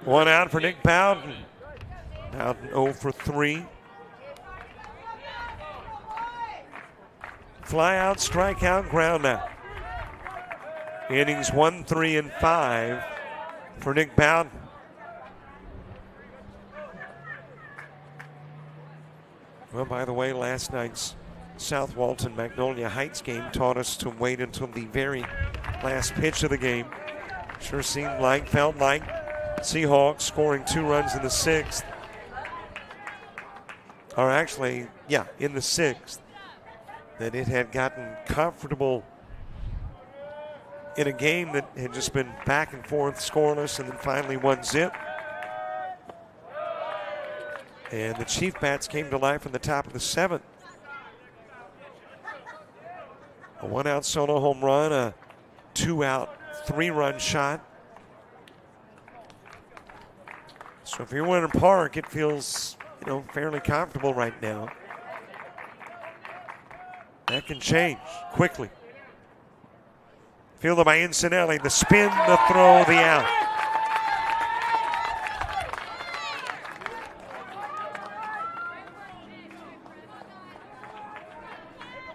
One out for Nick Bowden. Bowden 0 for 3. Fly out, strikeout, ground out. Innings 1, 3, and 5 for Nick Bowden. Well, by the way, last night's South Walton Magnolia Heights game taught us to wait until the very last pitch of the game. Sure seemed like, felt like Seahawks scoring 2 runs in the 6th. Or actually, yeah, in the 6th. That it had gotten comfortable in a game that had just been back and forth, scoreless, and then finally 1-zip. And the Chief Bats came to life in the top of the 7th. A 1-out solo home run, a 2-out 3-run shot. So if you're Winter Park, it feels, fairly comfortable right now. That can change quickly. Fielded by Incinelli, the spin, the throw, the out.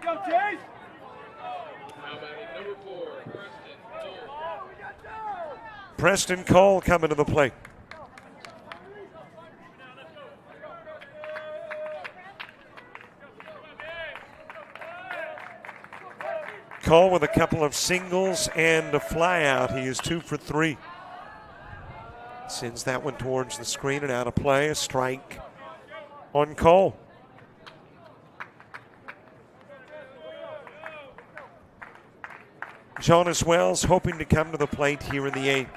Go, Chase! Preston Cole coming to the plate. Cole with a couple of singles and a fly out. He is 2 for 3. Sends that one towards the screen and out of play. A strike on Cole. Jonas Wells hoping to come to the plate here in the 8th.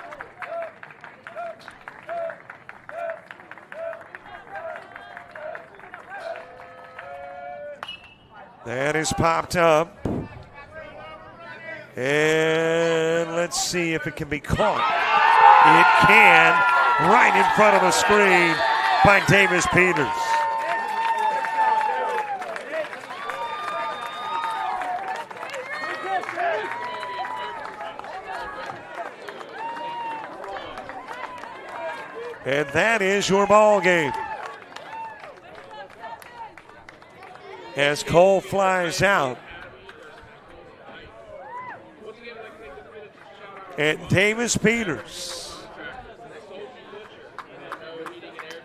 That is popped up. And let's see if it can be caught. It can, right in front of the screen by Davis Peters. And that is your ball game. As Cole flies out. And Davis Peters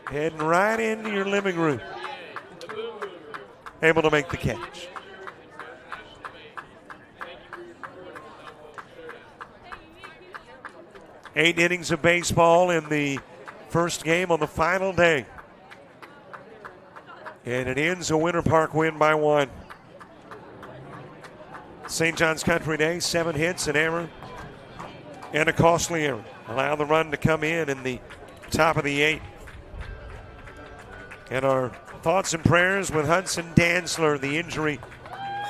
heading right into your living room. Able to make the catch. Eight innings of baseball in the first game on the final day. And it ends a Winter Park win by 1. St. John's Country Day, 7 hits, an error, and a costly error. Allow the run to come in the top of the 8th. And our thoughts and prayers with Hudson Dantzler, the injury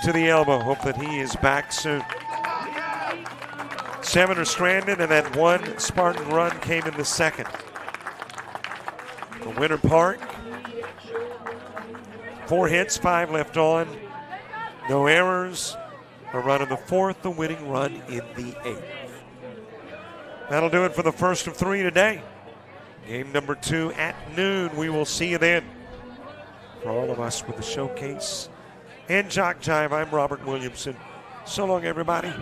to the elbow. Hope that he is back soon. 7 are stranded, and that 1 Spartan run came in the 2nd. For Winter Park, 4 hits, 5 left on. No errors. A run in the 4th, the winning run in the 8th. That'll do it for the first of 3 today. Game number 2 at noon. We will see you then. For all of us with the Showcase and JockJive, I'm Robert Williamson. So long, everybody.